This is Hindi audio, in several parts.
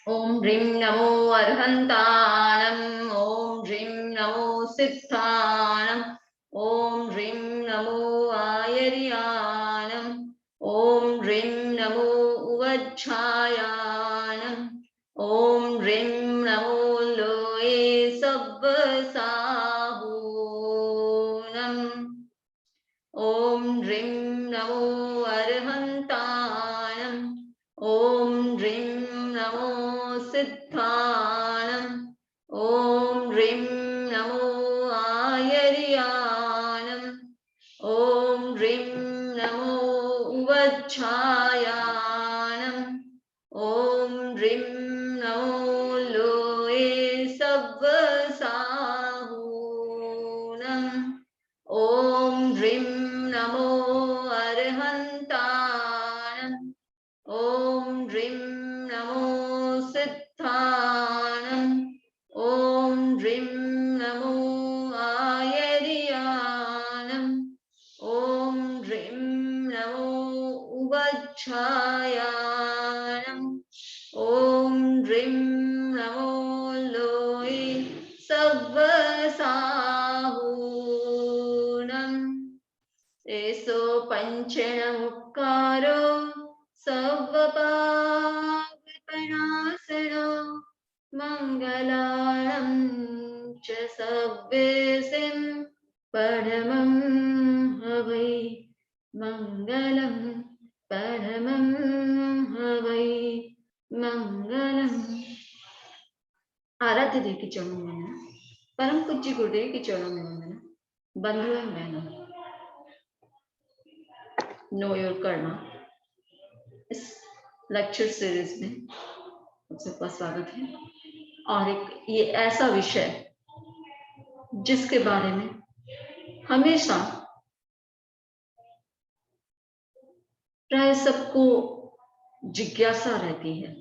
ओम ह्रीं नमो अर्हन्ताणम्, ओम ह्रीं नमो सिद्धाणम्, ओम ह्रीं नमो आयर्याणम्, ओम ह्रीं नमो उवच्छायाणम्, ओम ह्रीं नमो लोये सब्बसाहूनम्, ओम ह्रीं नमो अर्हन्ताणम्, ओम ह्रीं नमो सिद्धाणम्, ओम ह्रीं नमो आयर्याणम्, ओम ह्रीं नमो उवच्छायाणम्, ओम ह्रीं नमो लोये सब्बसाहूनम्, ओम ह्रीं नमो अर्हन्ताणम्, ओम ह्रीं नमो सिद्धाणम्, ओम ह्रीं नमो आयर्याणम्, ओम ह्रीं नमो उवच्छायाणम्, ओम ह्रीं नमो लोये सब्बसाहूनम्। एसो पंचणमुक्कारो सर्वपापविनाशनो मंगलानं च सव्येसिं परमं हवै, मंगलं परमं हवै, मंगलम। आराध्य देव के चरणों में वंदना, परम पूज्य गुरुदेव के चरणों में वंदना। बंधु एवं बहनों, नो योर कर्मा इस लेक्चर सीरीज में आप सबका स्वागत है। और एक ये ऐसा विषय जिसके बारे में हमेशा प्राय सबको जिज्ञासा रहती है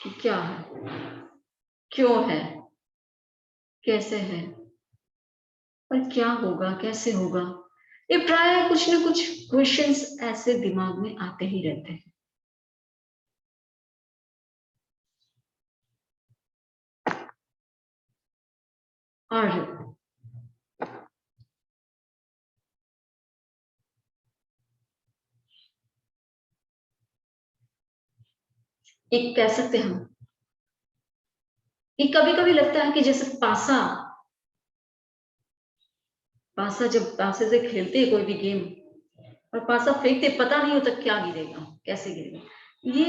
कि क्या है, क्यों है, कैसे है और क्या होगा, कैसे होगा। ये प्राय कुछ न कुछ क्वेश्चंस ऐसे दिमाग में आते ही रहते हैं। और एक कह सकते हैं हम कि कभी कभी लगता है कि जैसे पासा जब पासे से खेलते हैं कोई भी गेम और पासा फेंकते, पता नहीं होता क्या गिरेगा, कैसे गिरेगा। ये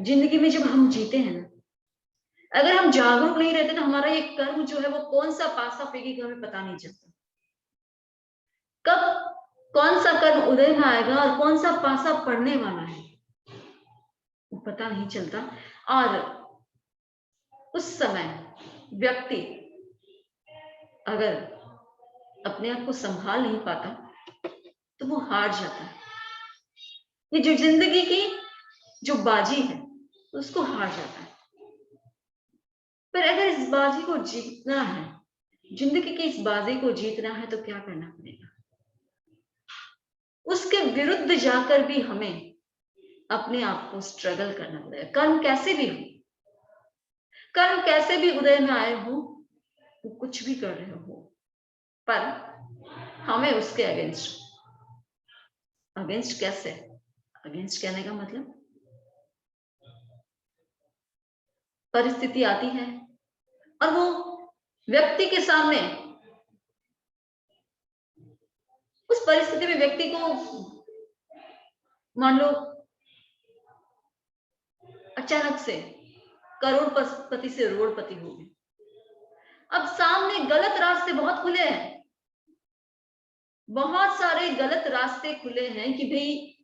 जिंदगी में जब हम जीते हैं ना, अगर हम जागरूक नहीं रहते तो हमारा ये कर्म जो है वो कौन सा पासा फेंकेगा हमें पता नहीं चलता। कब कौन सा कर्म उदय में आएगा और कौन सा पासा पड़ने वाला है वो पता नहीं चलता। और उस समय व्यक्ति अगर अपने आप को संभाल नहीं पाता तो वो हार जाता है। ये जो जिंदगी की जो बाजी है उसको हार जाता है। पर अगर इस बाजी को जीतना है, जिंदगी की इस बाजी को जीतना है तो क्या करना पड़ेगा? उसके विरुद्ध जाकर भी हमें अपने आप को स्ट्रगल करना पड़ेगा। कर्म कैसे भी हो, कर्म कैसे भी उदय में आए हो, वो कुछ भी कर रहे हो, पर हमें उसके अगेंस्ट कैसे? अगेंस्ट कहने का मतलब परिस्थिति आती है और वो व्यक्ति के सामने, उस परिस्थिति में व्यक्ति को मान लो अचानक से करोड़पति से रोड़पति हो गए। अब सामने गलत रास्ते बहुत खुले हैं, बहुत सारे गलत रास्ते खुले हैं कि भाई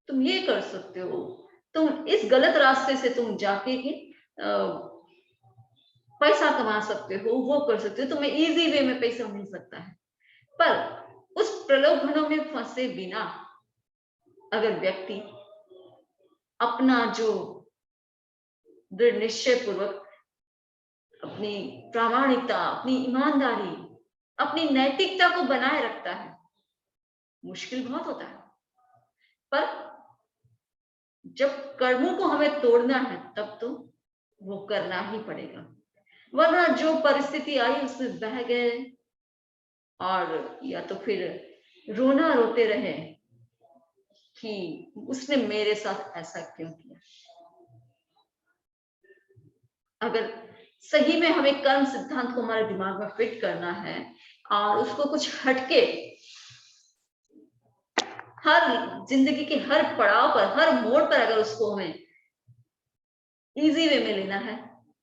तुम ये कर सकते हो, तुम इस गलत रास्ते से तुम जाके ही पैसा कमा सकते हो, वो कर सकते हो, तुम्हें इजी वे में पैसा मिल सकता है। पर उस प्रलोभनों में फंसे बिना अगर व्यक्ति अपना जो दृढ़ निश्चय पूर्वक अपनी प्रामाणिकता, अपनी ईमानदारी, अपनी नैतिकता को बनाए रखता है, मुश्किल बहुत होता है, पर जब कर्मों को हमें तोड़ना है तब तो वो करना ही पड़ेगा, वरना जो परिस्थिति आई उसमें बह गए और या तो फिर रोना रोते रहे कि उसने मेरे साथ ऐसा क्यों किया। अगर सही में हमें कर्म सिद्धांत को हमारे दिमाग में फिट करना है और उसको कुछ हटके हर जिंदगी के हर पड़ाव पर, हर मोड़ पर अगर उसको हमें इजी वे में लेना है,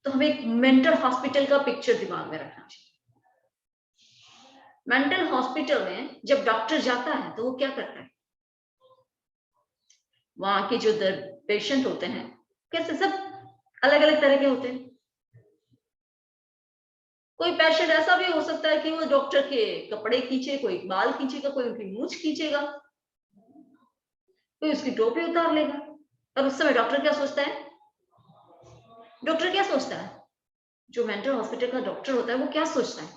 तो हमें एक मेंटल हॉस्पिटल का पिक्चर दिमाग में रखना चाहिए। मेंटल हॉस्पिटल में जब डॉक्टर जाता है तो वो क्या करता है, वहां के जो पेशेंट होते हैं कैसे, सब अलग अलग तरह के होते हैं। कोई पेशेंट ऐसा भी हो सकता है कि वो डॉक्टर के कपड़े खींचे, कोई बाल खींचेगा, कोई उनकी मूंछ खींचेगा, कोई उसकी टोपी उतार लेगा। और उस समय डॉक्टर क्या सोचता है, डॉक्टर क्या सोचता है, जो मेंटल हॉस्पिटल का डॉक्टर होता है वो क्या सोचता है,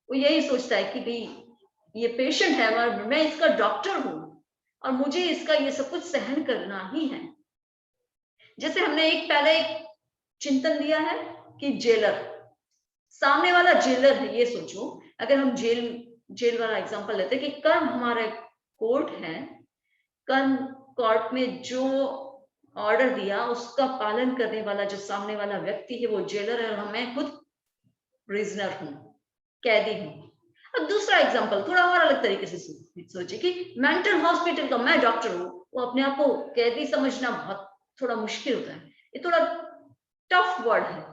वो यही सोचता है कि भाई ये पेशेंट है और मैं इसका डॉक्टर हूं और मुझे इसका ये सब कुछ सहन करना ही है। जैसे हमने पहले एक चिंतन दिया है कि जेलर, सामने वाला जेलर है, ये सोचो अगर हम जेल वाला एग्जांपल लेते हैं कि कर्म हमारा कोर्ट है, कर्म कोर्ट में जो ऑर्डर दिया उसका पालन करने वाला जो सामने वाला व्यक्ति है वो जेलर है और मैं खुद प्रिजनर हूं, कैदी हूं। अब दूसरा एग्जांपल थोड़ा और अलग तरीके से सोचिए कि मेंटल हॉस्पिटल का मैं डॉक्टर हूं, वो अपने आप को कैदी समझना बहुत थोड़ा मुश्किल होता है, ये थोड़ा टफ वर्ड है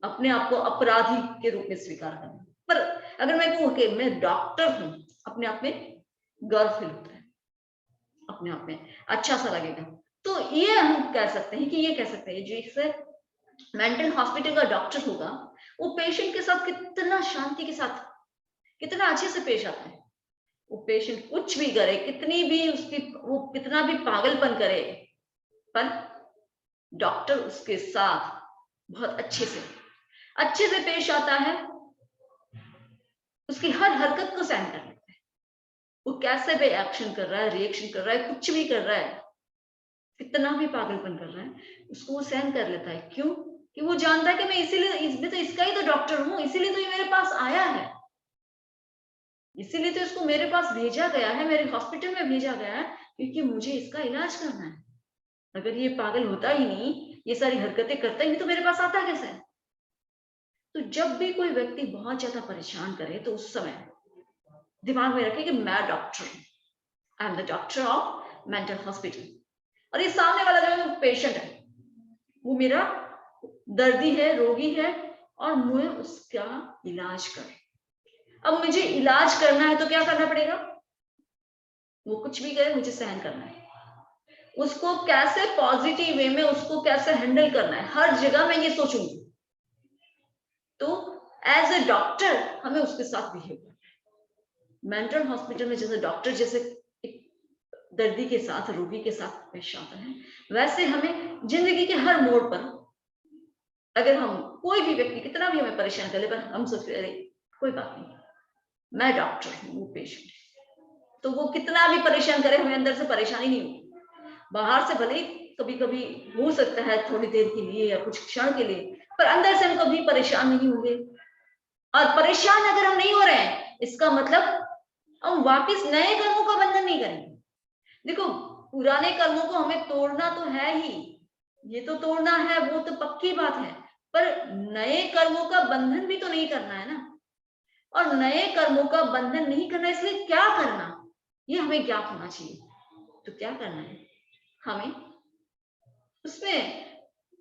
अपने आप को अपराधी के रूप में स्वीकार करना। पर अगर मैं कहूं कि मैं डॉक्टर हूं, अपने आप में गर्व फील होता है, अपने आप में अच्छा सा लगेगा। तो ये हम कह सकते हैं कि ये कह सकते हैं जिससे मेंटल हॉस्पिटल का डॉक्टर होगा वो पेशेंट के साथ कितना शांति के साथ, कितना अच्छे से पेश आता है। वो पेशेंट कुछ भी करे, कितनी भी उसकी वो कितना भी पागलपन करे, पर डॉक्टर उसके साथ बहुत अच्छे से पेश आता है, उसकी हर हरकत को सहन कर लेता है। वो कैसे भी एक्शन कर रहा है, रिएक्शन कर रहा है, कुछ भी कर रहा है, कितना भी पागलपन कर रहा है, उसको वो सहन कर लेता है। क्यों? कि वो जानता है कि मैं इसीलिए तो इसका ही तो डॉक्टर हूं, इसीलिए तो ये मेरे पास आया है, इसीलिए तो इसको मेरे पास भेजा गया है, मेरे हॉस्पिटल में भेजा गया है, क्योंकि मुझे इसका इलाज करना है। अगर ये पागल होता ही नहीं, ये सारी हरकतें करता ही नहीं, तो मेरे पास आता कैसे? तो जब भी कोई व्यक्ति बहुत ज्यादा परेशान करे तो उस समय दिमाग में रखे कि मैं डॉक्टर हूं, आई am the doctor of mental hospital, और ये सामने वाला जो पेशेंट है वो मेरा दर्दी है, रोगी है, और मुझे उसका इलाज कर। अब मुझे इलाज करना है तो क्या करना पड़ेगा, वो कुछ भी करे मुझे सहन करना है, उसको कैसे पॉजिटिव वे में उसको कैसे हैंडल करना है, हर जगह मैं ये सोचूंगी। तो एज ए डॉक्टर हमें उसके साथ बिहेव करना है। मेंटल हॉस्पिटल में जैसे डॉक्टर जैसे दर्दी के साथ, रोगी के साथ पेश आता है, वैसे हमें जिंदगी के हर मोड़ पर अगर हम कोई भी व्यक्ति कितना भी हमें परेशान करे, पर हम सोचते अरे कोई बात नहीं, मैं डॉक्टर हूं, वो पेशेंट है, तो वो कितना भी परेशान करे हमें अंदर से परेशानी नहीं होगी। बाहर से भले कभी कभी हो सकता है थोड़ी देर के लिए या कुछ क्षण के लिए, पर अंदर से हम कभी परेशान नहीं होंगे। और परेशान अगर हम नहीं हो रहे हैं, इसका मतलब हम वापस नए कर्मों का बंधन नहीं करेंगे। देखो पुराने कर्मों को हमें तोड़ना तो है ही, ये तो तोड़ना है, वो तो पक्की बात है, पर नए कर्मों का बंधन भी तो नहीं करना है ना। और नए कर्मों का बंधन नहीं करना, इसलिए क्या करना ये हमें ज्ञात होना चाहिए। तो क्या करना है हमें, उसमें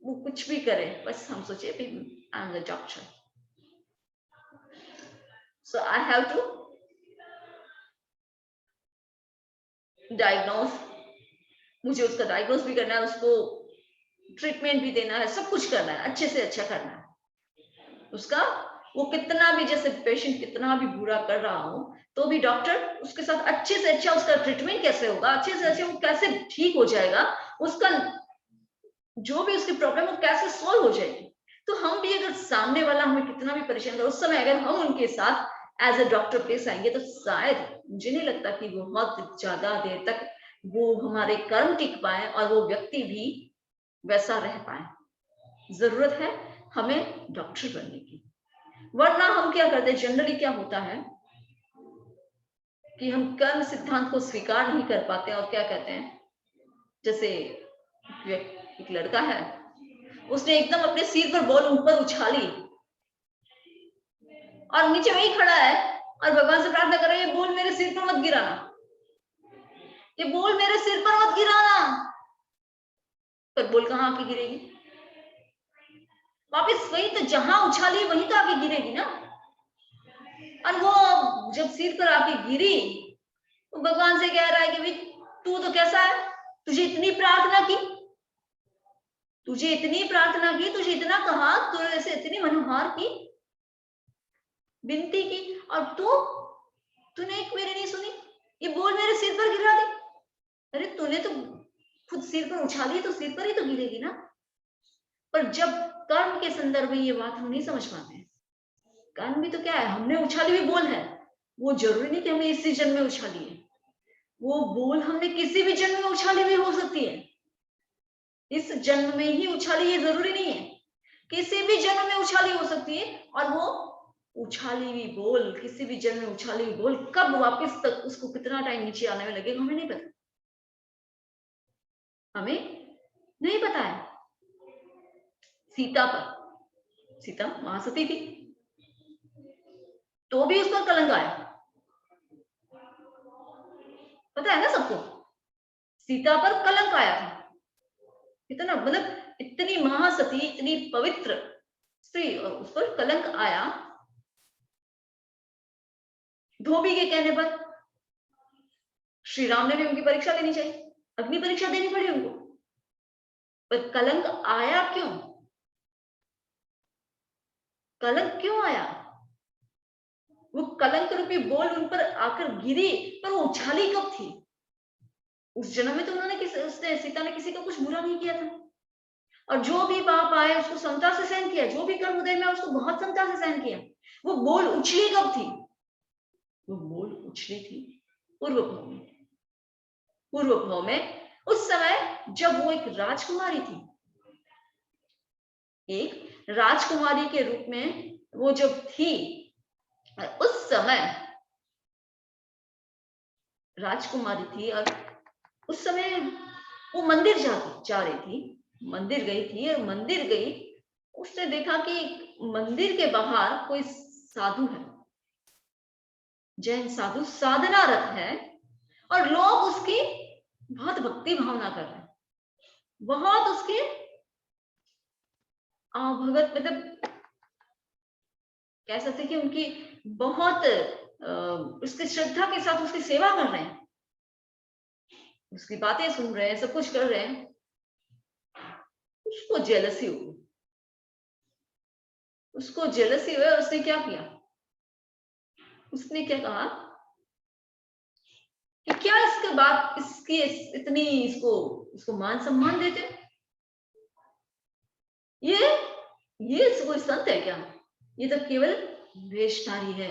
वो कुछ भी करे, बस हम सोचे I am the doctor, so I have to diagnose, मुझे उसका डायग्नोज भी करना है, उसको ट्रीटमेंट भी देना है, सब कुछ करना है, अच्छे से अच्छा करना है उसका। वो कितना भी जैसे पेशेंट कितना भी बुरा कर रहा हो तो भी डॉक्टर उसके साथ अच्छे से अच्छा उसका ट्रीटमेंट कैसे होगा, अच्छे से अच्छा वो कैसे ठीक हो जाएगा, उसका जो भी उसकी प्रॉब्लम वो कैसे सॉल्व हो जाएगी। तो हम भी अगर सामने वाला हमें कितना भी परेशान करे, उस समय अगर हम उनके साथ एज अ डॉक्टर पेश आएंगे तो शायद मुझे नहीं लगता कि बहुत ज्यादा देर तक वो हमारे कर्म टिक पाए और वो व्यक्ति भी वैसा रह पाए। जरूरत है हमें डॉक्टर बनने की, वरना हम क्या करते हैं, जनरली क्या होता है कि हम कर्म सिद्धांत को स्वीकार नहीं कर पाते और क्या कहते हैं, जैसे एक लड़का है, उसने एकदम अपने सिर पर बॉल ऊपर उछाली और नीचे वही खड़ा है और भगवान से प्रार्थना कर रहा है, ये बॉल मेरे सिर पर मत गिराना, ये बॉल मेरे सिर पर मत गिराना। पर बॉल कहाँ आके गिरेगी, वापिस वही तो, जहां उछाली वहीं तो आके गिरेगी ना। और वो जब सिर पर आके गिरी तो भगवान से कह रहा है कि भाई तू तो कैसा है, तुझे इतनी प्रार्थना की, तुझे इतनी प्रार्थना की, तुझे इतना कहा, तुझे ऐसे इतनी मनोहार की विनती की, और तूने एक मेरी नहीं सुनी, ये बोल मेरे सिर पर गिरा दी। अरे तूने तो खुद सिर पर उछाली, तो सिर पर ही तो गिरेगी ना। पर जब कर्म के संदर्भ में ये बात हम नहीं समझ पाते। कर्म भी तो क्या है, हमने उछाली हुई बोल है, वो जरूरी नहीं कि हमें इसी जन्म में उछाली है, वो बोल हमने किसी भी जन्म में उछाली हुई हो सकती है, इस जन्म में ही उछाली ये जरूरी नहीं है, किसी भी जन्म में उछाली हो सकती है। और वो उछाली हुई बोल, किसी भी जन्म में उछाली हुई बोल कब वापस तक उसको कितना टाइम नीचे आने में लगेगा हमें नहीं पता, हमें नहीं पता है। सीता महासती थी, तो भी उस पर कलंक आया, पता है ना सबको, सीता पर कलंक आया था। इतना मतलब इतनी महासती, इतनी पवित्र स्त्री, और उस पर कलंक आया धोबी के कहने पर। श्री राम ने भी उनकी परीक्षा लेनी चाहिए, अग्नि परीक्षा देनी पड़ी उनको, पर कलंक आया क्यों, कलंक क्यों आया, वो कलंक रूपी बोल उन पर आकर गिरी, पर वो उछाली कब थी, उस जन्म में तो उसने सीता ने किसी का कुछ बुरा नहीं किया था, और जो भी पाप आए उसको समता से सहन किया, जो भी कर्म उदय में उसको बहुत समता से सहन किया। वो बोल उछली कब थी, वो बोल उछली थी पूर्व भाव में, पूर्व भाव में उस समय जब वो एक राजकुमारी थी, एक राजकुमारी के रूप में वो जब थी, उस समय राजकुमारी थी, और उस समय वो मंदिर जा रही थी, मंदिर गई थी, और मंदिर गई, उसने देखा कि मंदिर के बाहर कोई साधु है, जैन साधु साधनारत है, और लोग उसकी बहुत भक्ति भावना कर रहे हैं, बहुत उसके भगत मतलब कह सकते हैं कि उनकी बहुत उसकी श्रद्धा के साथ उसकी सेवा कर रहे हैं, उसकी बातें सुन रहे हैं, सब कुछ कर रहे हैं। उसको जेलसी हुई, उसको जेलसी हुई, और उसने क्या किया, उसने क्या कहा कि क्या इसके बाद इसकी इतनी इसको मान सम्मान देते, ये कोई संत है क्या, ये तो केवल वेशधारी है।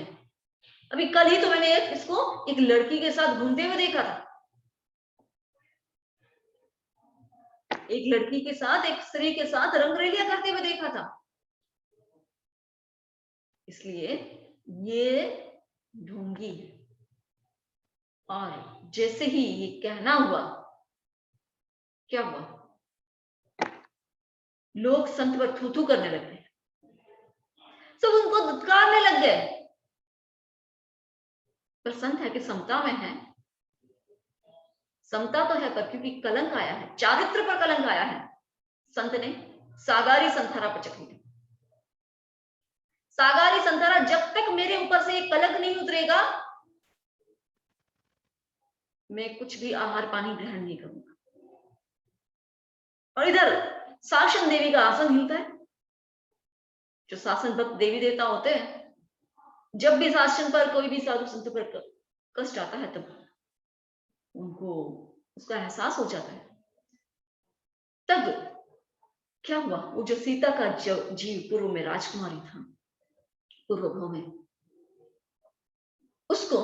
अभी कल ही तो मैंने इसको एक लड़की के साथ घूमते हुए देखा था, एक लड़की के साथ, एक स्त्री के साथ रंगरेलियां करते हुए देखा था। इसलिए ये ढोंगी है, और जैसे ही ये कहना हुआ, क्या हुआ, लोग संत पर थू थू करने लग गए, सब उनको दुत्कारने लग गए। पर संत है कि समता में है, समता तो है, पर क्योंकि कलंक आया है, चारित्र पर कलंक आया है, संत ने सागारी संथारा पचक लिया। सागारी संथारा, जब तक मेरे ऊपर से ये कलंक नहीं उतरेगा, मैं कुछ भी आहार पानी ग्रहण नहीं करूंगा। और इधर शासन देवी का आसन हिलता है, जो शासन भक्त देवी देवता होते हैं, जब भी शासन पर कोई भी साधु संत पर कष्ट आता है, तब उनको उसका एहसास हो जाता है। तब क्या हुआ, वो जो सीता का जीव पूर्व में राजकुमारी था, पूर्व भाव में, उसको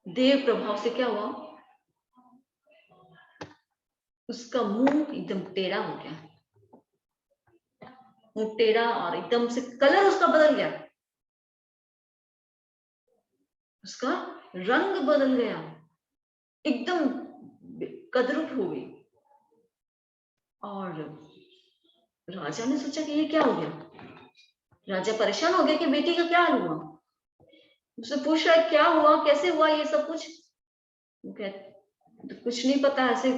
देव प्रभाव से क्या हुआ, उसका मुंह एकदम टेढ़ा हो गया, मुंह टेढ़ा, और एकदम से कलर उसका बदल गया, उसका रंग बदल गया, एकदम कदरूप हो गई। और राजा ने सोचा कि ये क्या हो गया। राजा परेशान हो गया कि बेटी का क्या हाल हुआ। उससे पूछ रहा है क्या हुआ, कैसे हुआ ये सब कुछ। वो कहते तो कुछ नहीं पता, ऐसे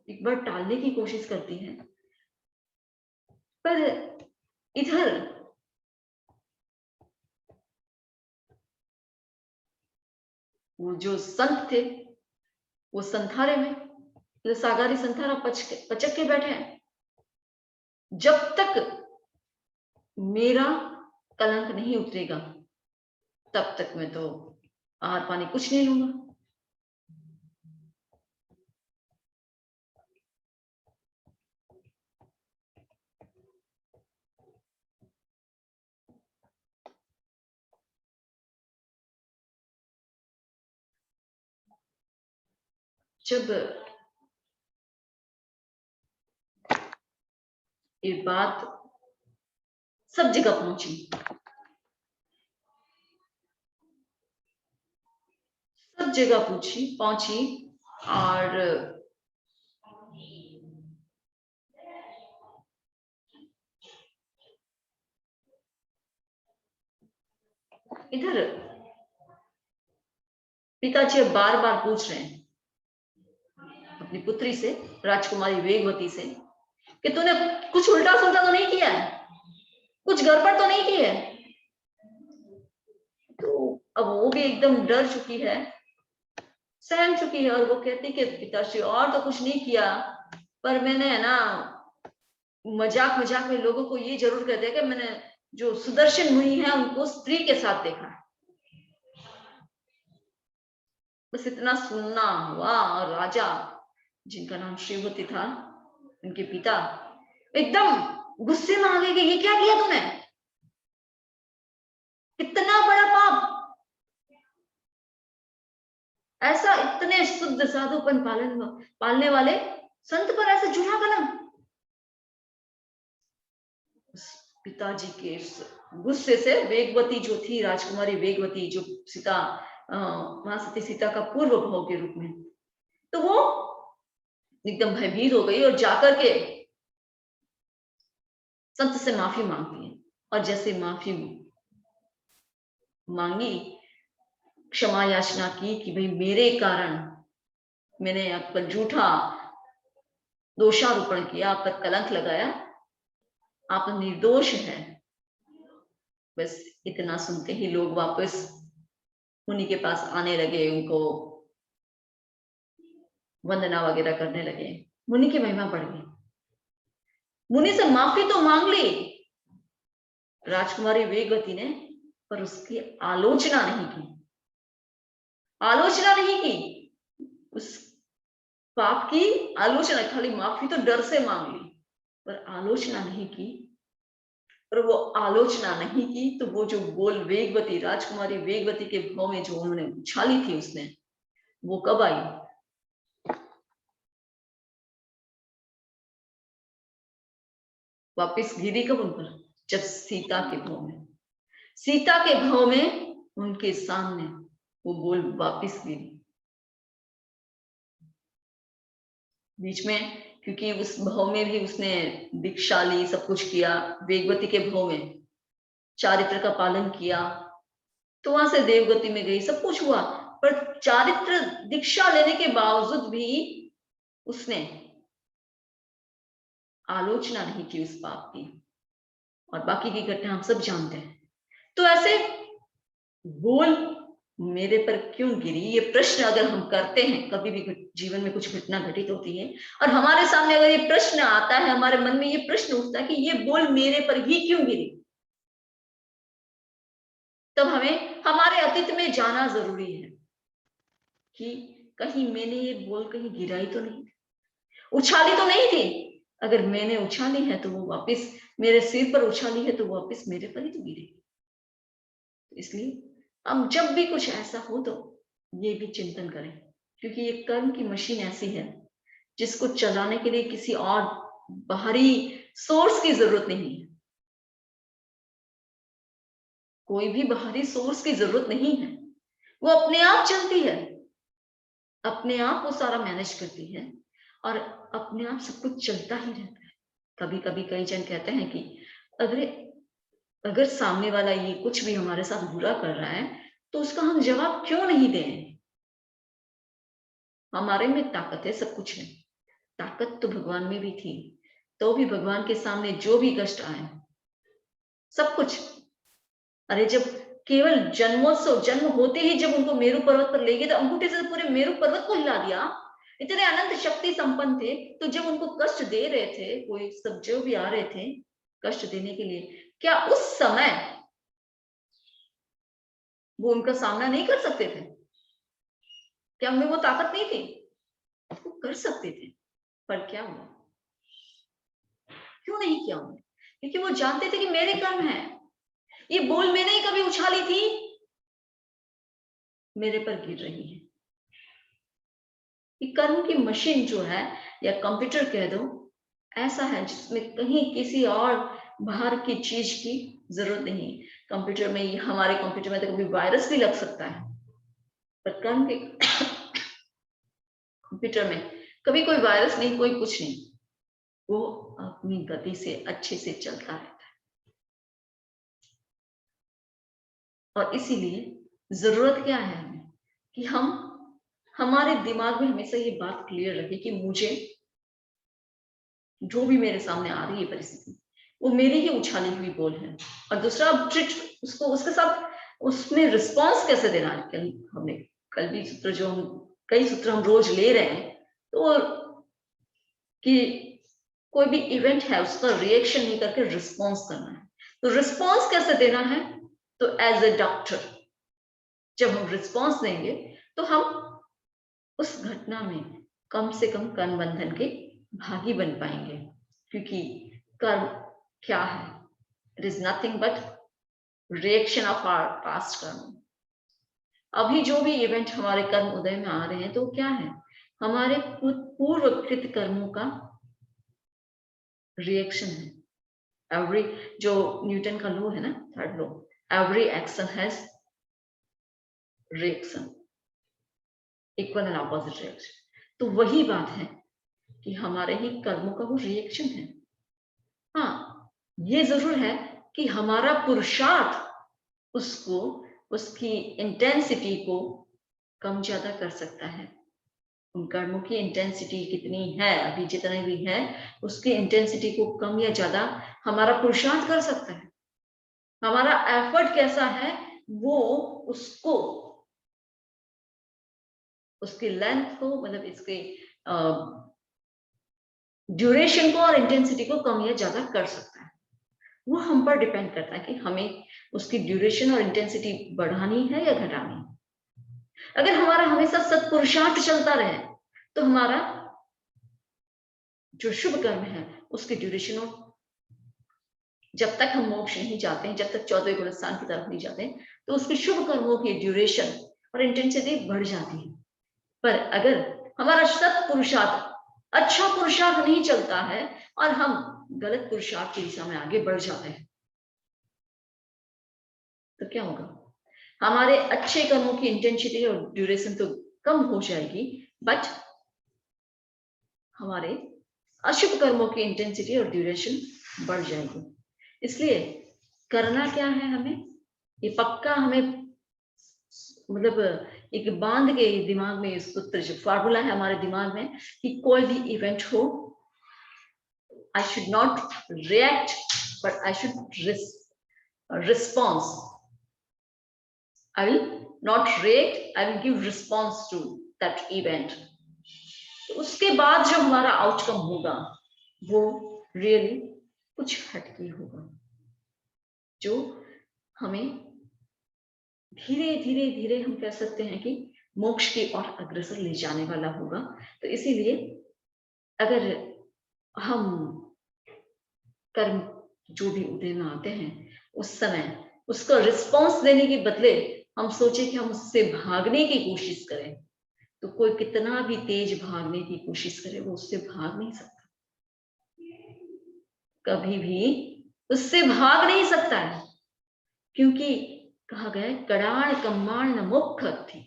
एक बार टालने की कोशिश करती है। पर इधर वो जो संत थे, वो संथारे में, सागारी संथारा पचक के बैठे हैं। जब तक मेरा कलंक नहीं उतरेगा तब तक मैं तो आहार पानी कुछ नहीं लूंगा। जब ये बात सब जगह पहुंची, सब जगह पहुंची, और इधर पिताजी बार बार पूछ रहे हैं अपनी पुत्री से, राजकुमारी वेगवती से, कि तूने कुछ उल्टा सुल्टा तो नहीं किया है, कुछ गड़बड़ तो नहीं की है। तो अब वो भी एकदम डर चुकी है, सहम चुकी है, और वो कहती कि पिताश्री और तो कुछ नहीं किया, पर मैंने है ना मजाक मजाक में लोगों को ये जरूर कह दिया कि मैंने जो सुदर्शन मुनि है उनको स्त्री के साथ देखा। बस इतना सुनना हुआ, और राजा जिनका नाम शिववती था, उनके पिता एकदम गुस्से में आ गए कि ये क्या किया तूने, इतना बड़ा पाप, ऐसा इतने शुद्ध साधुपन पालने वाले संत पर ऐसे झूठा कलम। पिताजी के गुस्से से वेगवती जो थी, राजकुमारी वेगवती, जो सीता महासती सीता का पूर्व भाव के रूप में, तो वो एकदम भयभीत हो गई और जाकर के संत से माफी मांगती है। और जैसे माफी मांगी, क्षमा याचना की कि भाई मेरे कारण मैंने आप पर झूठा दोषारोपण किया, आप पर कलंक लगाया, आप निर्दोष हैं। बस इतना सुनते ही लोग वापस उन्हीं के पास आने लगे, उनको वंदना वगैरह करने लगे, मुनि की महिमा बढ़ गई। मुनि से माफी तो मांग ली राजकुमारी वेगवती ने, पर उसकी आलोचना नहीं की, आलोचना नहीं की, उस पाप की आलोचना, खाली माफी तो डर से मांग ली, पर आलोचना नहीं की। और वो आलोचना नहीं की तो वो जो बोल वेगवती, राजकुमारी वेगवती के भाव में जो उन्होंने उछाली थी उसने, वो कब आई, वापिस गिरी कब उन पर, जब सीता के भाव में, सीता के भाव में उनके सामने वो बोल वापिस गिरी। बीच में क्योंकि उस भाव में भी उसने दीक्षा ली, सब कुछ किया, वेगवती के भाव में चारित्र का पालन किया, तो वहां से देवगति में गई, सब कुछ हुआ, पर चारित्र दीक्षा लेने के बावजूद भी उसने आलोचना नहीं की उस पाप की। और बाकी की घटना हम सब जानते हैं। तो ऐसे बोल मेरे पर क्यों गिरी, ये प्रश्न अगर हम करते हैं, कभी भी जीवन में कुछ घटना घटित होती है और हमारे सामने अगर ये प्रश्न आता है, हमारे मन में ये प्रश्न उठता है कि ये बोल मेरे पर ही क्यों गिरी, तब हमें हमारे अतीत में जाना जरूरी है कि कहीं मैंने ये बोल कहीं गिराई तो नहीं, उछाली तो नहीं थी। अगर मैंने उछाली है तो वो वापस मेरे सिर पर उछाली है तो वापस मेरे पर ही तो गिरेगी। इसलिए हम जब भी कुछ ऐसा हो तो ये भी चिंतन करें, क्योंकि ये कर्म की मशीन ऐसी है जिसको चलाने के लिए किसी और बाहरी सोर्स की जरूरत नहीं है। कोई भी बाहरी सोर्स की जरूरत नहीं है, वो अपने आप चलती है, अपने आप वो सारा मैनेज करती है और अपने आप सब कुछ चलता ही रहता है। कभी कभी कई जन कहते हैं कि अगर सामने वाला ये कुछ भी हमारे साथ बुरा कर रहा है तो उसका हम जवाब क्यों नहीं दें? हमारे में ताकत है, सब कुछ है। ताकत तो भगवान में भी थी, तो भी भगवान के सामने जो भी कष्ट आए, सब कुछ, अरे जब केवल जन्मोत्सव, जन्म होते ही जब उनको मेरू पर्वत पर ले गए तो अंगूठे से पूरे मेरू पर्वत को हिला दिया। इतने अनंत शक्ति संपन्न थे, तो जब उनको कष्ट दे रहे थे, कोई सब जो भी आ रहे थे कष्ट देने के लिए, क्या उस समय वो उनका सामना नहीं कर सकते थे? क्या उनमें वो ताकत नहीं थी? वो कर सकते थे, पर क्या हुआ? क्यों नहीं किया उन्होंने? क्योंकि वो जानते थे कि मेरे कर्म है, ये बोल मैंने ही कभी उछाली थी, मेरे पर गिर रही है। ये कर्म की मशीन जो है, या कंप्यूटर कह दो, ऐसा है जिसमें कहीं किसी और बाहर की चीज की जरूरत नहीं। कंप्यूटर में, हमारे कंप्यूटर में तो कभी वायरस भी लग सकता है, पर कर्म के कंप्यूटर में कभी कोई वायरस नहीं, कोई कुछ नहीं, वो अपनी गति से अच्छे से चलता रहता है। और इसीलिए जरूरत क्या है हमें कि हम हमारे दिमाग में हमेशा ये बात क्लियर रखे कि मुझे जो भी मेरे सामने आ रही है परिस्थिति, वो मेरी ही उछाली हुई बोल है। और दूसरा, ट्रिक उसको, उसके साथ उसमें रिस्पॉन्स कैसे देना है। हमने कल भी सूत्र, जो हम कई सूत्र हम रोज ले रहे हैं, तो कि कोई भी इवेंट है उसका रिएक्शन नहीं करके रिस्पॉन्स करना है। तो रिस्पॉन्स कैसे देना है? तो एज ए डॉक्टर जब हम रिस्पॉन्स देंगे तो हम उस घटना में कम से कम कर्म बंधन के भागी बन पाएंगे। क्योंकि कर्म क्या है? It is nothing but reaction of our past karma. अभी जो भी इवेंट हमारे कर्म उदय में आ रहे हैं, तो क्या है? हमारे पूर्वकृत कर्मों का रिएक्शन है। एवरी, जो न्यूटन का लॉ है ना, third law, every action has reaction, equal and opposite reaction. तो वही बात है कि हमारे ही कर्मों का वो रिएक्शन है। हाँ, ये जरूर है कि हमारा पुरुषार्थ उसको, उसकी इंटेंसिटी को कम ज्यादा कर सकता है। उन कर्मों की इंटेंसिटी कितनी है, अभी जितने भी है, उसकी इंटेंसिटी को कम या ज्यादा हमारा पुरुषार्थ कर सकता है। हमारा एफर्ट कैसा है, वो उसको, उसकी लेंथ को, मतलब इसके ड्यूरेशन को और इंटेंसिटी को कम या ज्यादा कर सकता है। वो हम पर डिपेंड करता है कि हमें उसकी ड्यूरेशन और इंटेंसिटी बढ़ानी है या घटानी है। अगर हमारा हमेशा सत्पुरुषार्थ चलता रहे तो हमारा जो शुभ कर्म है उसकी ड्यूरेशन, और जब तक हम मोक्ष नहीं जाते हैं, जब तक 14वें गुणस्थान की तरफ नहीं जाते, तो उसके शुभ कर्मों की ड्यूरेशन और इंटेंसिटी बढ़ जाती है। पर अगर हमारा सत्पुरुषार्थ, अच्छा पुरुषार्थ नहीं चलता है और हम गलत पुरुषार्थ की दिशा में आगे बढ़ जाते हैं, तो क्या होगा? हमारे अच्छे कर्मों की इंटेंसिटी और ड्यूरेशन तो कम हो जाएगी, बट हमारे अशुभ कर्मों की इंटेंसिटी और ड्यूरेशन बढ़ जाएगी। इसलिए करना क्या है हमें, ये पक्का हमें, मतलब एक बांध के दिमाग में इस सूत्र, जो फार्मूला है हमारे दिमाग में, कि कोई भी इवेंट हो, I should not react, but I should response. I will not react, I will give response to that event. तो उसके बाद जो हमारा आउटकम होगा वो रियली कुछ हटके होगा, जो हमें धीरे धीरे धीरे, हम कह सकते हैं कि मोक्ष की ओर अग्रसर ले जाने वाला होगा। तो इसीलिए अगर हम कर्म जो भी उदय में आते हैं, उस समय उसका रिस्पॉन्स देने के बदले हम सोचे कि हम उससे भागने की कोशिश करें, तो कोई कितना भी तेज भागने की कोशिश करे वो उससे भाग नहीं सकता, कभी भी उससे भाग नहीं सकता है, क्योंकि कहा गया कड़ाण कम्माण न मोक्ष थी।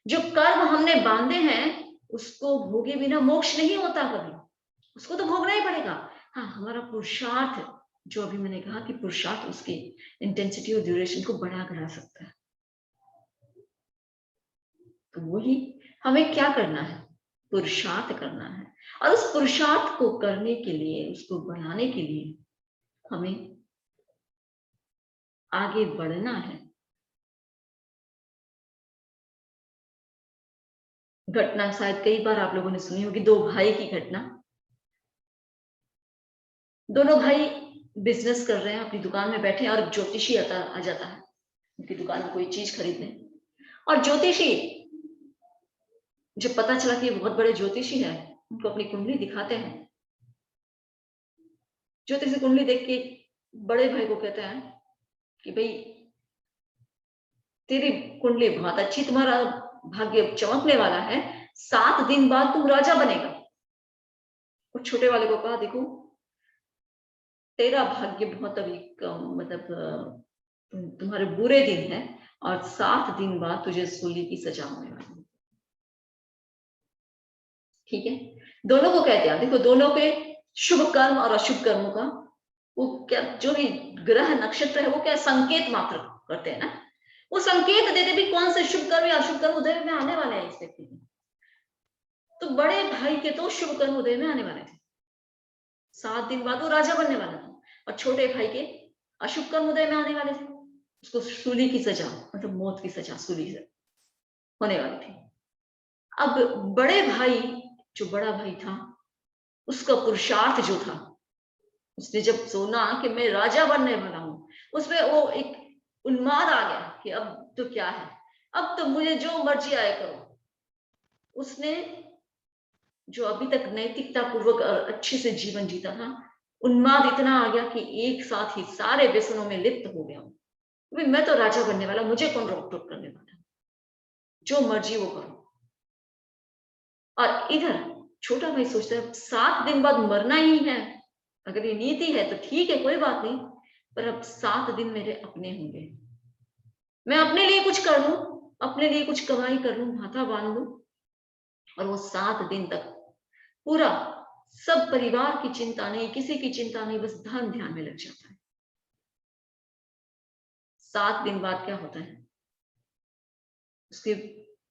जो कर्म हमने बांधे हैं उसको भोगे बिना मोक्ष नहीं होता कभी, उसको तो भोगना ही पड़ेगा। हाँ, हमारा पुरुषार्थ, जो अभी मैंने कहा कि पुरुषार्थ उसकी इंटेंसिटी और ड्यूरेशन को बढ़ा करा सकता है। तो वही हमें क्या करना है, पुरुषार्थ करना है, और उस पुरुषार्थ को करने के लिए, उसको बढ़ाने के लिए हमें आगे बढ़ना है। घटना शायद कई बार आप लोगों ने सुनी होगी, दो भाई की घटना। दोनों भाई बिजनेस कर रहे हैं, अपनी दुकान में बैठे हैं, और ज्योतिषी आ जाता है उनकी दुकान में कोई चीज खरीदने। और ज्योतिषी, जब पता चला कि ये बहुत बड़े ज्योतिषी है, उनको अपनी कुंडली दिखाते हैं। ज्योतिषी कुंडली देख के बड़े भाई को कहते हैं कि भाई तेरी कुंडली बहुत अच्छी, तुम्हारा भाग्य चमकने वाला है, 7 दिन बाद तुम राजा बनेगा। और छोटे वाले को कहा देखो तेरा भाग्य बहुत अभी मतलब तुम्हारे बुरे दिन है, और 7 दिन बाद तुझे सूली की सजा होने वाली है। ठीक है, दोनों को कहते हैं, देखो दोनों के शुभ कर्म और अशुभ कर्मों का वो क्या, जो भी ग्रह नक्षत्र है वो क्या संकेत मात्र करते हैं ना, वो संकेत देते भी कौन से शुभ कर्म या अशुभ कर्म उदय में आने वाले हैं इस व्यक्ति में। तो बड़े भाई के तो शुभ कर्म उदय में आने वाले थे, 7 दिन बाद वो राजा बनने वाला था, और छोटे भाई के अशुभ कर्म उदय में आने वाले थे, उसको सूली की सजा मतलब मौत की सजा सूली से होने वाली थी। अब बड़े भाई, जो बड़ा भाई था, उसका पुरुषार्थ जो था, उसने जब सुना कि मैं राजा बनने वाला हूं, उसमें वो एक उन्माद आ गया कि अब तो क्या है, अब तो मुझे जो मर्जी आए करो। उसने जो अभी तक नैतिकता पूर्वक और अच्छे से जीवन जीता था, उन्माद इतना आ गया कि एक साथ ही सारे व्यसनों में लिप्त हो गया हूं। मैं तो राजा बनने वाला, मुझे कौन रोक टोक करने वाला, जो मर्जी वो करो। और इधर छोटा भाई सोचता है 7 दिन बाद मरना ही है, अगर ये नीति है तो ठीक है, कोई बात नहीं, पर अब 7 दिन मेरे अपने होंगे, मैं अपने लिए कुछ कर लूं, अपने लिए कुछ कमाई कर लूं, हाथा बांध लूं। और वो 7 दिन तक पूरा सब परिवार की चिंता नहीं, किसी की चिंता नहीं, बस धन ध्यान में लग जाता है। 7 दिन बाद क्या होता है, उसके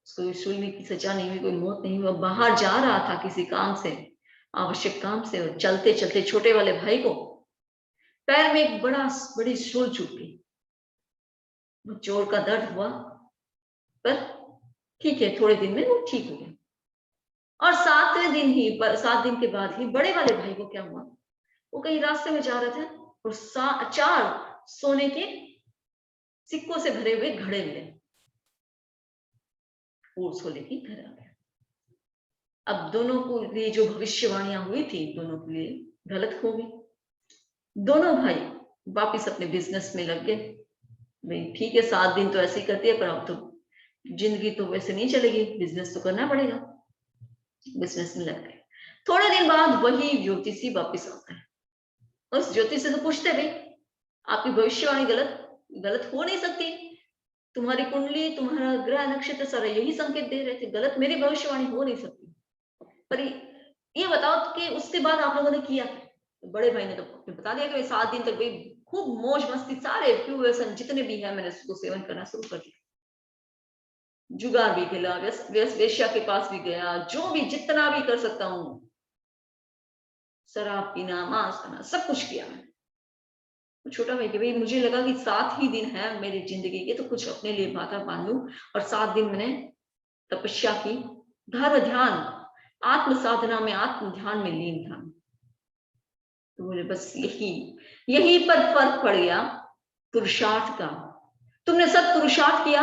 कोई सूली की सजा नहीं हुई, कोई मौत नहीं हुई, बाहर जा रहा था किसी काम से, आवश्यक काम से, और चलते चलते छोटे वाले भाई को पैर में एक बड़ी सूल चुभ गई। जोर का दर्द हुआ, पर ठीक है, थोड़े दिन में वो ठीक हो गया। और 7 दिन के बाद ही बड़े वाले भाई को क्या हुआ, वो कहीं रास्ते में जा रहे थे और 4 सोने के सिक्कों से भरे हुए घड़े मिले, वो उसको लेके घर आ गया। अब दोनों को लिए जो भविष्यवाणियां हुई थी, दोनों के लिए गलत हो गई। दोनों भाई वापिस अपने बिजनेस में लग गए। भाई ठीक है, 7 दिन तो ऐसे ही करती है, पर अब तो जिंदगी तो वैसे नहीं चलेगी, बिजनेस तो करना पड़ेगा। बिजनेस में लग गए। थोड़े दिन बाद वही ज्योतिषी वापिस आता है, उस ज्योतिषी से तो पूछते भाई आपकी भविष्यवाणी गलत हो नहीं सकती, तुम्हारी कुंडली, तुम्हारा ग्रह नक्षत्र सारा यही संकेत दे रहे थे, गलत मेरी भविष्यवाणी हो नहीं सकती। पर ये बताओ कि उसके बाद आप लोगों ने किया। तो बड़े भाई ने तो बता दिया कि 7 दिन तक भाई खूब मौज मस्ती, सारे व्यसन जितने भी है मैंने उसको सेवन करना शुरू कर दिया, जुगार भी खेला, वेश्या के पास भी गया, जो भी जितना भी कर सकता हूँ, शराब पीना, मांस खाना, सब कुछ किया मैं। तो छोटा भाई कि भाई मुझे लगा कि 7 ही दिन है मेरी जिंदगी के, तो कुछ अपने लिए माथा बांध लूं। और 7 दिन मैंने तपस्या की, धर्म ध्यान, आत्म साधना में, आत्म ध्यान में लीन था। तो बोले बस यही पर फर्क पड़ गया पुरुषार्थ का। तुमने सब पुरुषार्थ किया,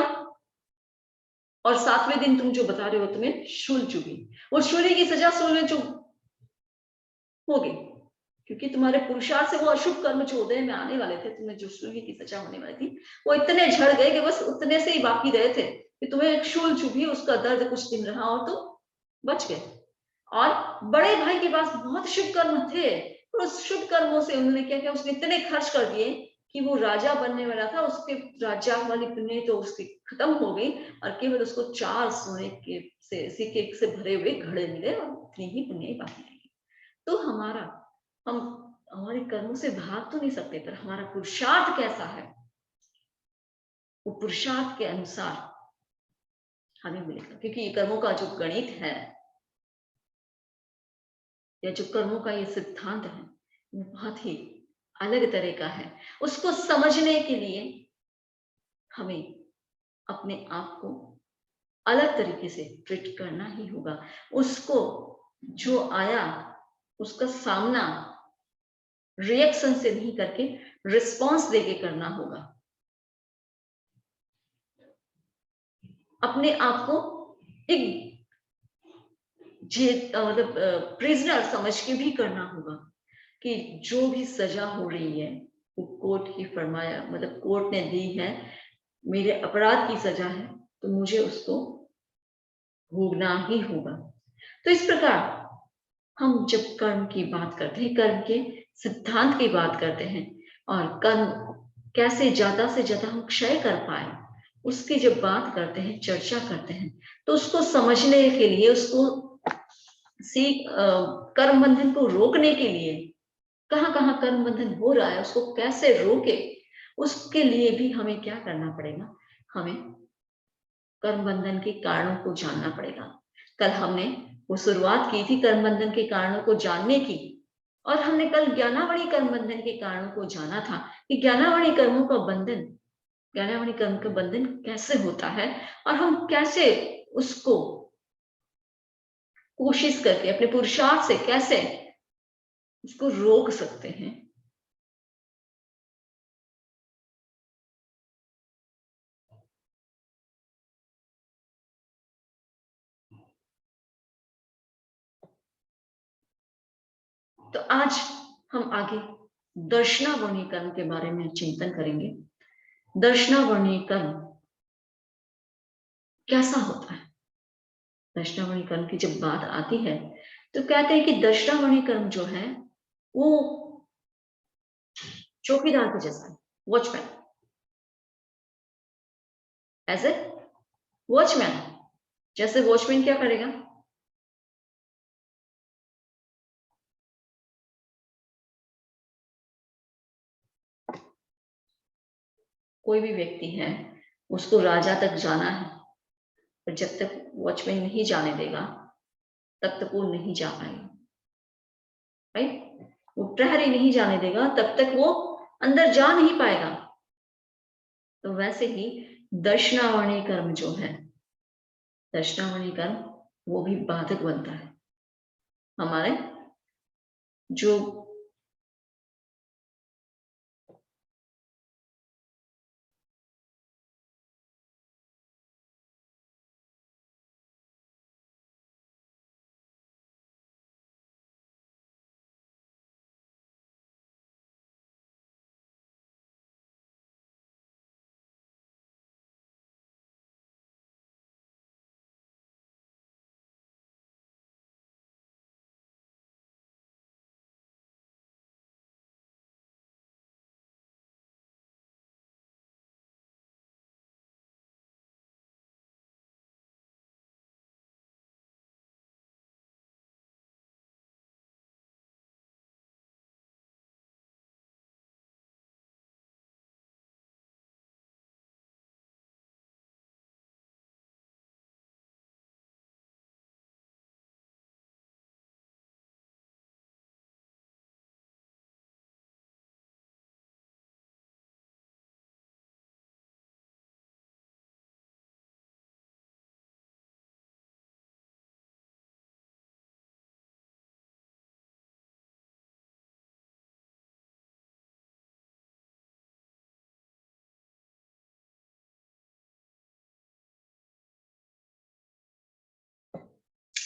और 7वें दिन तुम जो बता रहे हो तुम्हें शूल चुभी, वो शूली की सजा शूल में चुभ हो गई। क्योंकि तुम्हारे पुरुषार्थ से वो अशुभ कर्म जो उदय में आने वाले थे, तुम्हें जो सूर्य की सजा होने वाली थी, वो इतने झड़ गए कि बस उतने से ही बाकी रहे थे कि तुम्हें एक शूल चुभी, उसका दर्द कुछ दिन रहा और तुम बच गए। और बड़े भाई के पास बहुत शुभ कर्म थे, और उस शुभ कर्मों से उन्होंने क्या किया, उसने इतने खर्च कर दिए कि वो राजा बनने वाला था, उसके राजा वाली पुण्य तो उसकी खत्म हो गई, और केवल उसको 4 सोने के सिक्के से भरे हुए घड़े मिले, और उतनी ही पुण्य बाकी रही। तो हम हमारे कर्मों से भाग तो नहीं सकते, पर हमारा पुरुषार्थ कैसा है, वो पुरुषार्थ के अनुसार हमें मिलेगा। क्योंकि ये कर्मों का जो गणित है, या जो कर्मों का ये सिद्धांत है, वो बहुत ही अलग तरह का है। उसको समझने के लिए हमें अपने आप को अलग तरीके से ट्रीट करना ही होगा। उसको जो आया उसका सामना रिएक्शन से नहीं करके रिस्पॉन्स देके करना होगा। अपने आप को एक मतलब प्रिजनर समझ के भी करना होगा कि जो भी सजा हो रही है वो कोर्ट की फरमाया, मतलब कोर्ट ने दी है, मेरे अपराध की सजा है, तो मुझे उसको भोगना ही होगा। तो इस प्रकार हम जब कर्म की बात करते हैं, कर्म के सिद्धांत की बात करते हैं, और कर्म कैसे ज्यादा से ज्यादा हम क्षय कर पाए, उसकी जब बात करते हैं, चर्चा करते हैं, तो उसको समझने के लिए, उसको कर्म बंधन को रोकने के लिए, कहाँ कहाँ कर्म बंधन हो रहा है उसको कैसे रोके, उसके लिए भी हमें क्या करना पड़ेगा, हमें कर्म बंधन के कारणों को जानना पड़ेगा। कल हमने वो शुरुआत की थी कर्म बंधन के कारणों को जानने की, और हमने कल ज्ञानावणी कर्म बंधन के कारणों को जाना था कि ज्ञानावणी कर्मों का बंधन, ज्ञानावणी कर्म का बंधन कैसे होता है, और हम कैसे उसको कोशिश करके अपने पुरुषार्थ से कैसे उसको रोक सकते हैं। तो आज हम आगे दर्शनावर्णी कर्म के बारे में चिंतन करेंगे। दर्शनावर्णी कर्म कैसा होता है? दर्शनावर्णी कर्म की जब बात आती है तो कहते हैं कि दर्शनावर्णी कर्म जो है वो चौकीदार के जैसा है, वॉचमैन, एज ए वॉचमैन। जैसे वॉचमैन क्या करेगा, कोई भी व्यक्ति है उसको राजा तक जाना है, पर जब तक वॉचमैन नहीं जाने देगा तब तक वो नहीं जा पाएगा, राइट? वो प्रहरी नहीं जाने देगा तब तक वो अंदर जा नहीं पाएगा। तो वैसे ही दर्शनावर्णी कर्म जो है, दर्शनावर्णी कर्म वो भी बाधक बनता है हमारे जो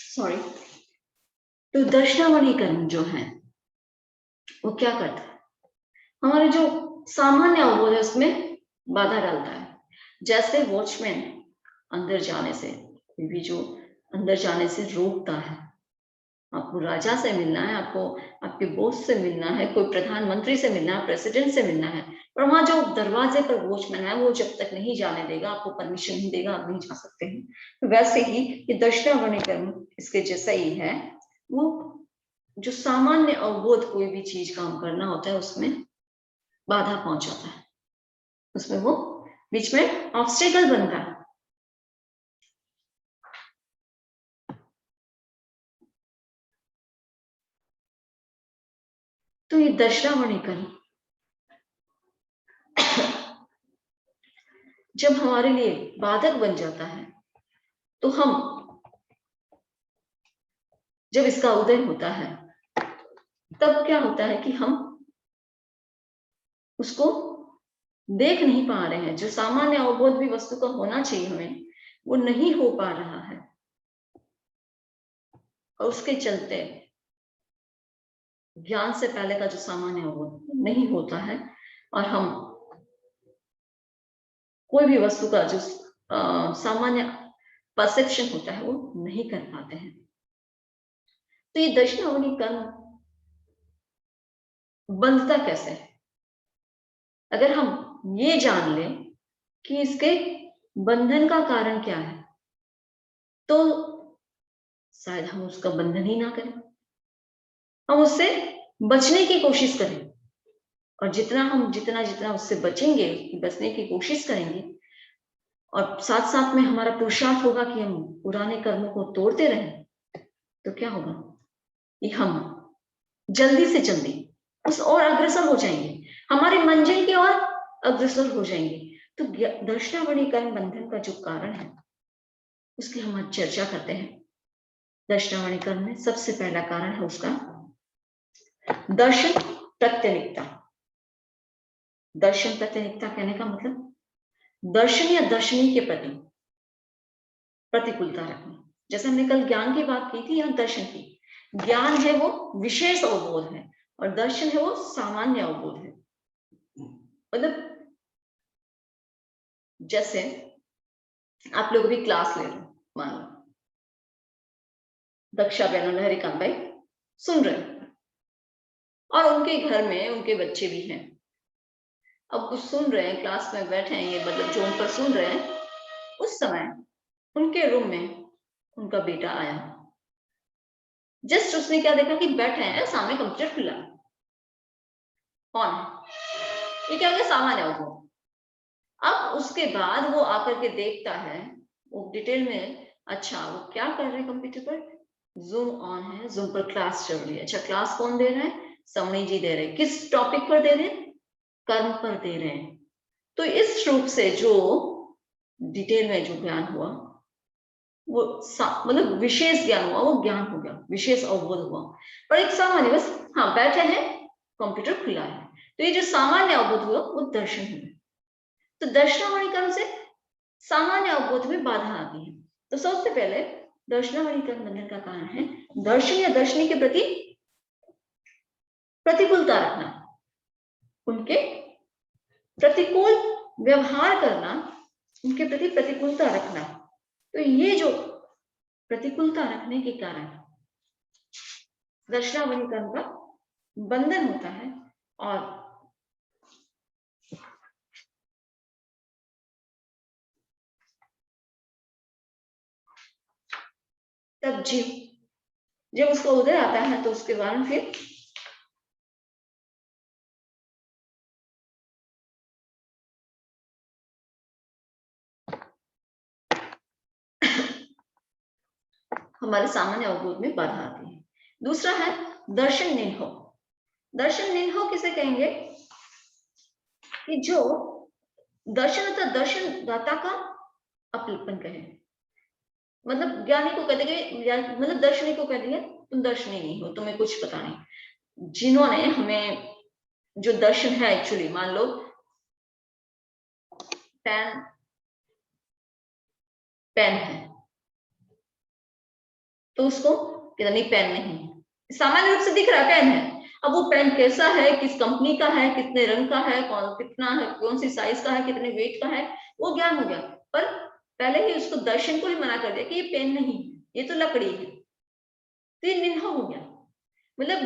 सॉरी, तो दर्शनावर्णी कर्म जो है वो क्या करता है, हमारे जो सामान्य अवबोध है उसमें बाधा डालता है। जैसे वॉचमैन अंदर जाने से, कोई भी जो अंदर जाने से रोकता है, आपको राजा से मिलना है, आपको आपके बॉस से मिलना है, कोई प्रधानमंत्री से मिलना है, प्रेसिडेंट से मिलना है, पर वहां जो दरवाजे पर वॉचमैन है वो जब तक नहीं जाने देगा, आपको परमिशन नहीं देगा, आप नहीं जा सकते हैं। तो वैसे ही ये दक्षिणावर्णी कर्म इसके जैसा ही है। वो जो सामान्य अवबोध कोई भी चीज काम करना होता है उसमें बाधा पहुंचाता है, उसमें वो बीच में ऑब्स्टेकल बनता है। तो ये दक्षिणावर्णी कर्म जब हमारे लिए बाधक बन जाता है, तो हम जब इसका उदय होता है तब क्या होता है कि हम उसको देख नहीं पा रहे हैं। जो सामान्य अवबोध भी वस्तु का होना चाहिए हमें, वो नहीं हो पा रहा है, और उसके चलते ज्ञान से पहले का जो सामान्य अवबोध नहीं होता है, और हम कोई भी वस्तु का जो सामान्य परसेप्शन होता है वो नहीं कर पाते हैं। तो ये दक्षिणावर्णी कर्म बंधता कैसे है? अगर हम ये जान लें कि इसके बंधन का कारण क्या है, तो शायद हम उसका बंधन ही ना करें, हम उससे बचने की कोशिश करें। और जितना जितना उससे बचेंगे, बचने की कोशिश करेंगे, और साथ साथ में हमारा पुरुषार्थ होगा कि हम पुराने कर्मों को तोड़ते रहें, तो क्या होगा कि हम जल्दी से जल्दी उस और अग्रसर हो जाएंगे, हमारे मंजिल की ओर अग्रसर हो जाएंगे। तो दक्षिणावर्णी कर्म बंधन का जो कारण है उसकी हम आज चर्चा करते हैं। दक्षिणावर्णी कर्म में सबसे पहला कारण है उसका दर्शन प्रत्यनिकता। दर्शन प्रत्यनिकता कहने का मतलब दर्शन या दर्शनी के प्रति प्रतिकूलता रखना। जैसे हमने कल ज्ञान की बात की थी, यहाँ दर्शन की। ज्ञान है वो विशेष अवबोध है, और दर्शन है वो सामान्य अवबोध है। मतलब जैसे आप लोग भी क्लास ले लो, मान लो दक्षा बहन और हरिकांत भाई सुन रहे हैं, और उनके घर में उनके बच्चे भी हैं। अब कुछ सुन रहे हैं, क्लास में बैठे हैं, ये मतलब जो उन पर सुन रहे हैं, उस समय उनके रूम में उनका बेटा आया। जस्ट उसने क्या देखा कि बैठे हैं, सामने कंप्यूटर खुला ऑन है, ये क्या हो गया सामान्य अवबोध। अब उसके बाद वो आकर के देखता है, वो डिटेल में, अच्छा वो क्या कर रहे हैं कंप्यूटर पर, जूम ऑन है, जूम पर क्लास चल रही है। अच्छा क्लास कौन दे रहा है, समणी जी दे रहे हैं। किस टॉपिक पर दे रहे हैं, कर्म पर दे रहे हैं। तो इस रूप से जो डिटेल में जो ज्ञान हुआ वो मतलब विशेष ज्ञान हुआ, वो ज्ञान हो गया, विशेष अवबोध हुआ। पर एक सामान्य बस हाँ बैठे हैं, कंप्यूटर खुला है, तो ये जो सामान्य अवबोध हुआ वो दर्शन हुआ। तो दर्शनावर्णी कर्म से सामान्य अवबोध में बाधा आती है। तो सबसे पहले दर्शनावर्णी कर्म बंधन का कारण है दर्शन या दर्शनी के प्रति प्रतिकूलता रखना, उनके प्रतिकूल व्यवहार करना, उनके प्रति प्रतिकूलता रखना। तो ये जो प्रतिकूलता रखने के कारण दर्शनावर्णी कर्म का बंधन होता है। और तब जब उसका उदय आता है तो उसके कारण फिर हमारे सामान्य अवबोध में बाधा आती है। दूसरा है दर्शन निन्हो। दर्शन निन्हो किसे कहेंगे कि जो दर्शन अर्थात दर्शन दाता का अपलपन कहे, मतलब ज्ञानी को कहते हैं, मतलब दर्शनी को कहते हैं तुम दर्शनी नहीं हो, तुम्हें कुछ पता नहीं। जिन्होंने हमें जो दर्शन है एक्चुअली, मान लो पेन पेन है तो उसको कहते नहीं पेन नहीं है, सामान्य रूप से दिख रहा है पेन है। अब वो पेन कैसा है, किस कंपनी का है, कितने रंग का है, कितना है, कौन सी साइज का है, कितने वेट का है, वो ज्ञान हो गया। पर पहले ही उसको दर्शन को ही मना कर दिया कि ये पेन नहीं है, ये तो लकड़ी है, तो ये निन्हा हो गया। मतलब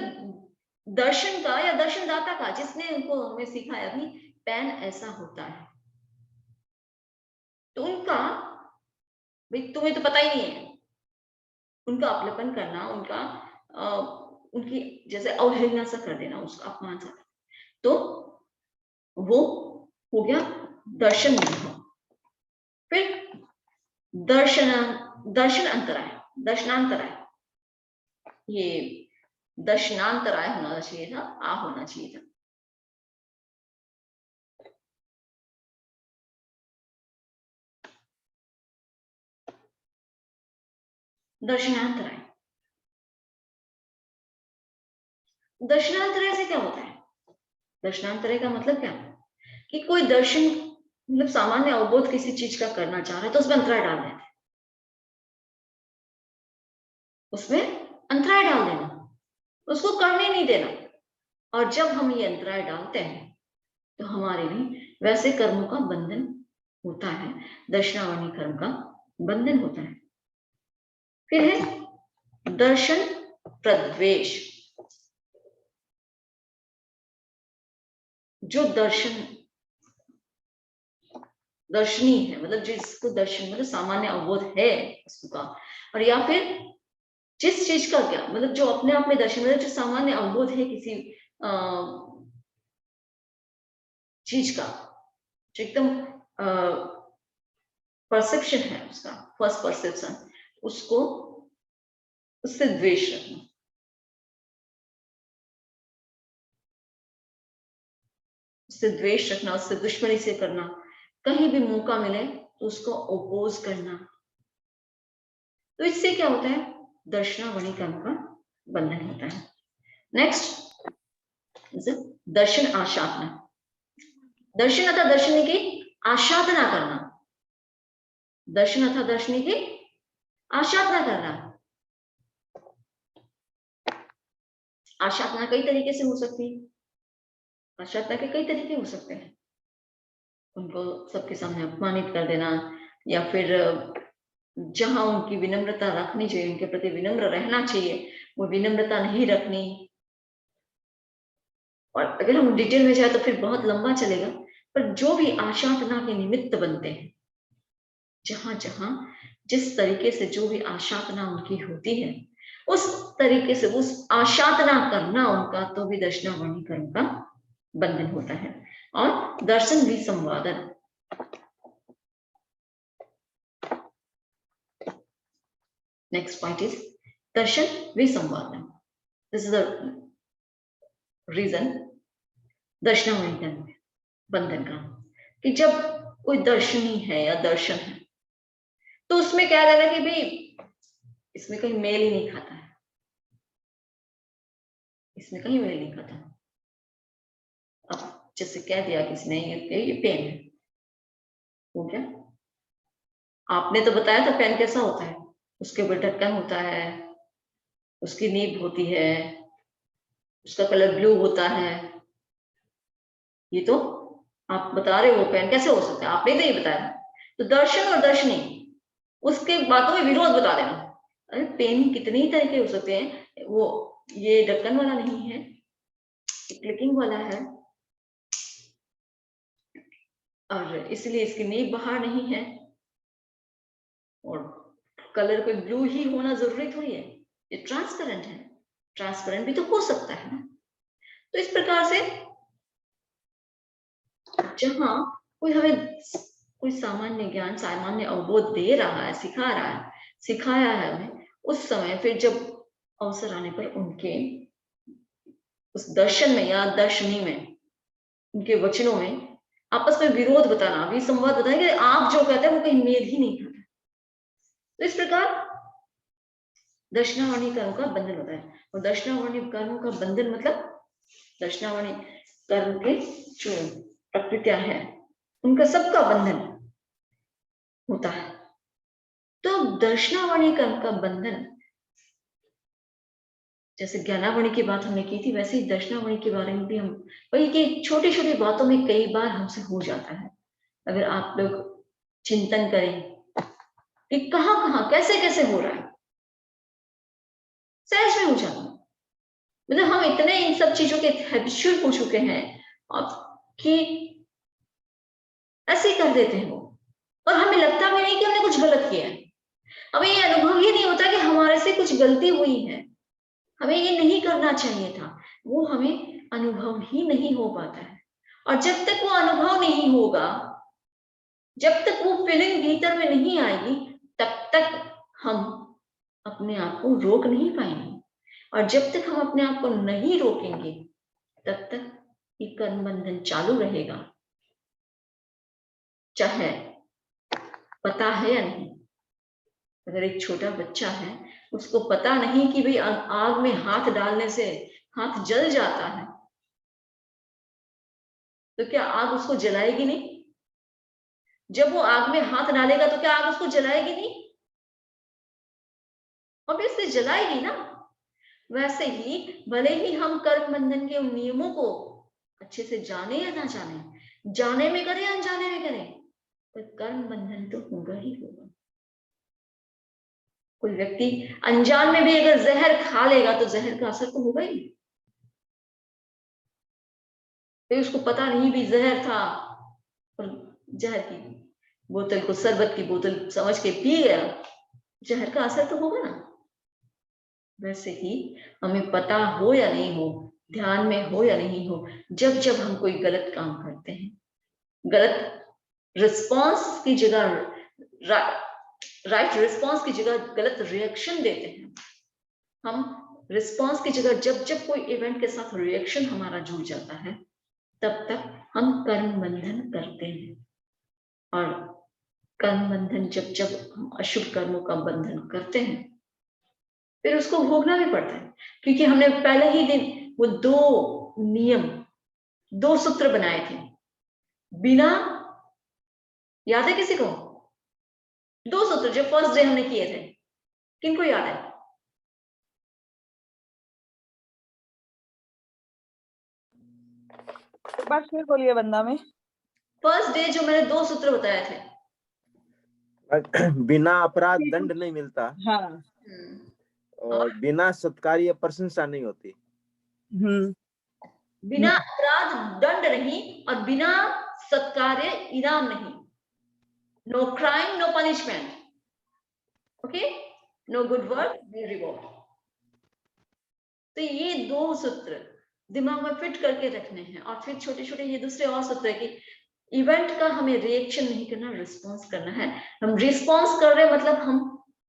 दर्शन का या दर्शनदाता का, जिसने उनको हमें सिखाया भी पेन ऐसा होता है, तो उनका भाई तुम्हें तो पता ही नहीं है, उनका अपलेपन करना, उनकी जैसे अवहेलना सा कर देना, उसका अपमान सा, तो वो हो गया दर्शन निन्हा। फिर दर्शन दर्शन अंतराय, दर्शनांतराय, ये दर्शनांतराय होना चाहिए था, आ होना चाहिए था। दर्शनांतराय, दर्शनांतराय से क्या होता है? दर्शनांतराय का मतलब क्या, कि कोई दर्शन, मतलब सामान्य अवबोध किसी चीज का करना चाह रहा है तो उसमें अंतराय डाल देते, उसमें अंतराय डाल देना, उसको करने नहीं देना। और जब हम ये अंतराय डालते हैं तो हमारे भी वैसे कर्मों का बंधन होता है, दर्शनावर्णी कर्म का बंधन होता है। फिर है दर्शन प्रद्वेष, जो दर्शनी है, मतलब जिसको दर्शन मतलब सामान्य अवबोध है वस्तु का, और या फिर जिस चीज का क्या मतलब जो अपने आप में दर्शन, मतलब जो सामान्य अवबोध है किसी चीज का, जो एकदम परसेप्शन है उसका, फर्स्ट परसेप्शन, उसको उससे द्वेष रखना, उससे द्वेष रखना, उससे दुश्मनी से करना, कहीं भी मौका मिले तो उसको ओपोज करना। तो इससे क्या होता है, दर्शनावर्णी कर्म का बंधन होता है। नेक्स्ट दर्शन आशादना, दर्शन अथा दर्शनी की आशादना करना, दर्शन अथा दर्शनी की आशादना करना। आशादना कई तरीके से हो सकती है, आशादना के कई तरीके हो सकते हैं, उनको सबके सामने अपमानित कर देना, या फिर जहां उनकी विनम्रता रखनी चाहिए, उनके प्रति विनम्र रहना चाहिए, वो विनम्रता नहीं रखनी। और अगर हम डिटेल में जाए तो फिर बहुत लंबा चलेगा, पर जो भी आशादना के निमित्त बनते हैं, जहां जहां जिस तरीके से जो भी आशादना उनकी होती है, उस तरीके से उस आशादना करना उनका, तो भी दर्शनावर्णी कर्म का बंधन होता है। और दर्शन विसंवादन, नेक्स्ट पॉइंट इज दर्शन विसंवादन। दिस इज द रीजन दर्शनावर्णी कर्म बंधन का, कि जब कोई दर्शनी है या दर्शन है तो उसमें क्या रहना कि भाई इसमें कहीं मेल ही नहीं खाता है, इसमें कहीं मेल नहीं खाता। अब जैसे कह दिया किसी ने ये पेन है, हो गया, आपने तो बताया था पेन कैसा होता है, उसके ऊपर ढक्कन होता है, उसकी नीब होती है, उसका कलर ब्लू होता है, ये तो आप बता रहे हो पेन कैसे हो सकता है, आपने तो ये बताया। तो दर्शन और दर्शनी, उसके बातों में विरोध बता देना, अरे पेन कितने ही तरह के हो सकते हैं, वो ये ढक्कन वाला नहीं है, क्लिकिंग वाला है, और इसलिए इसकी नीब बाहर नहीं है, और कलर कोई ब्लू ही होना जरूरी थोड़ी है, ये ट्रांसपेरेंट है, ट्रांसपेरेंट भी तो हो सकता है ना। तो इस प्रकार से जहां कोई हमें कोई सामान्य ज्ञान, सामान्य अवबोध दे रहा है, सिखा रहा है, सिखाया है हमें, उस समय फिर जब अवसर आने पर उनके उस दर्शन में या दर्शनी में, उनके वचनों में आपस में विरोध बताना, विसंवाद बताना, कि आप जो कहते हैं वो कहीं मेल ही नहीं खाता। तो इस प्रकार दर्शनावर्णी कर्म का बंधन होता है। और दर्शनावर्णी कर्म का बंधन मतलब दर्शनावर्णी कर्म के जो प्रकृतियां है उनका सबका बंधन होता है। तो दर्शनावर्णी कर्म का बंधन जैसे ज्ञानावणी की बात हमने की थी, वैसे ही दर्शनावणी के बारे में भी हम वही कि छोटी छोटी बातों में कई बार हमसे हो जाता है। अगर आप लोग चिंतन करें कि कहाँ कहाँ कैसे कैसे हो रहा है, सहज में हो जाता है। मतलब हम इतने इन सब चीजों के हैबिचुअल हो चुके हैं अब कि ऐसे ही कर देते हैं वो, और हमें लगता भी नहीं कि हमने कुछ गलत किया है। हमें ये अनुभव ही नहीं होता कि हमारे से कुछ गलती हुई है, हमें ये नहीं करना चाहिए था, वो हमें अनुभव ही नहीं हो पाता है। और जब तक वो अनुभव नहीं होगा, जब तक वो फीलिंग भीतर में नहीं आएगी, तब तक हम अपने आप को रोक नहीं पाएंगे। और जब तक हम अपने आप को नहीं रोकेंगे, तब तक ये कर्म बंधन चालू रहेगा, चाहे पता है या नहीं। अगर एक छोटा बच्चा है, उसको पता नहीं कि भाई आग में हाथ डालने से हाथ जल जाता है, तो क्या आग उसको जलाएगी नहीं? जब वो आग में हाथ डालेगा तो क्या आग उसको जलाएगी नहीं? ऑब्वियसली जलाएगी ना। वैसे ही भले ही हम कर्म बंधन के उन नियमों को अच्छे से जाने या ना जाने, जाने में करें अनजाने में करें, पर कर्म बंधन तो होगा ही होगा। कोई व्यक्ति अनजान में भी अगर जहर खा लेगा तो जहर का असर तो होगा ही। तो उसको पता नहीं भी जहर था, और जहर की बोतल को शरबत की बोतल समझ के पी गया, जहर का असर तो होगा ना। वैसे ही हमें पता हो या नहीं हो, ध्यान में हो या नहीं हो, जब जब हम कोई गलत काम करते हैं, गलत रिस्पॉन्स की जगह राइट रिस्पॉन्स की जगह गलत रिएक्शन देते हैं, हम रिस्पॉन्स की जगह जब जब कोई इवेंट के साथ रिएक्शन हमारा जुड़ जाता है, तब तक हम कर्म बंधन करते हैं। और कर्म बंधन जब जब हम अशुभ कर्मों का बंधन करते हैं, फिर उसको भोगना भी पड़ता है, क्योंकि हमने पहले ही दिन वो 2 नियम, 2 सूत्र बनाए थे बिना, याद है किसी को? 2 सूत्र जो फर्स्ट डे हमने किए थे, किनको याद है? बात फिर बोलिए वंदना में। फर्स्ट डे जो मैंने 2 सूत्र बताए थे, बिना अपराध दंड नहीं मिलता। हाँ। और बिना सत्कार्य प्रशंसा नहीं होती। बिना अपराध दंड नहीं, और बिना सत्कार्य इनाम नहीं। No crime no punishment, okay, no good work no reward. तो ये 2 सूत्र दिमाग में फिट करके रखने हैं। और फिर छोटे छोटे ये दूसरे और सूत्र है कि इवेंट का हमें रिएक्शन नहीं करना, रिस्पॉन्स करना है। हम रिस्पॉन्स कर रहे हैं मतलब हम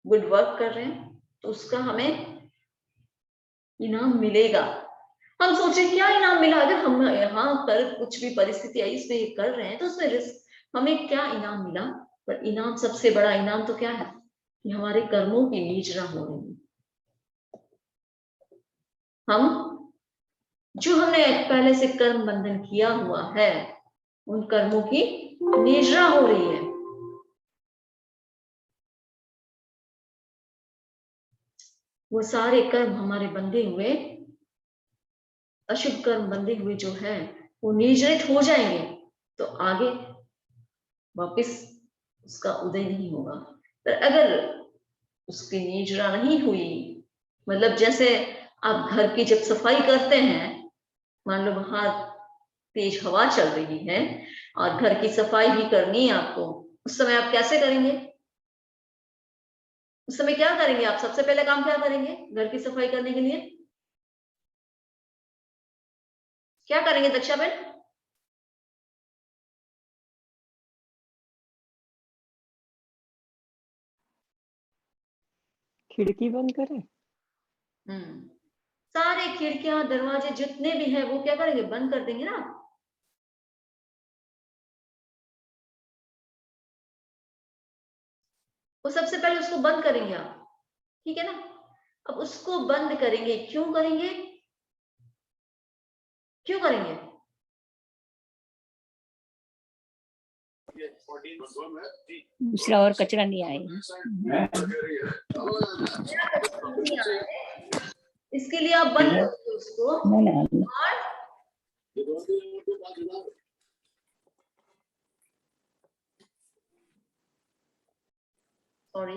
गुड वर्क कर रहे हैं, तो उसका हमें इनाम मिलेगा। हम सोचे क्या इनाम मिला, अगर हम यहाँ पर कुछ भी परिस्थिति आई इसमें ये कर रहे हैं तो उसमें हमें क्या इनाम मिला? पर इनाम, सबसे बड़ा इनाम तो क्या है कि हमारे कर्मों की नीचरा हो रही है। हम जो हमने पहले से कर्म बंधन किया हुआ है, उन कर्मों की निजरा हो रही है। वो सारे कर्म हमारे बंधे हुए, अशुभ कर्म बंधे हुए जो है, वो निजरित हो जाएंगे, तो आगे वापस उसका उदय नहीं होगा। पर अगर उसकी निजरा नहीं हुई, मतलब जैसे आप घर की जब सफाई करते हैं, मान लो बाहर तेज हवा चल रही है और घर की सफाई भी करनी है आपको, उस समय आप कैसे करेंगे? उस समय क्या करेंगे आप? सबसे पहले काम क्या करेंगे घर की सफाई करने के लिए? क्या करेंगे दक्षा बहन? खिड़की बंद करें। सारे खिड़कियां दरवाजे जितने भी हैं वो क्या करेंगे? बंद कर देंगे ना। वो सबसे पहले उसको बंद करेंगे आप, ठीक है ना। अब उसको बंद करेंगे, क्यों करेंगे? क्यों करेंगे? दूसरा और कचरा नहीं आएगा। इसके इसीलिए आप बंद करोगे उसको ना और सॉरी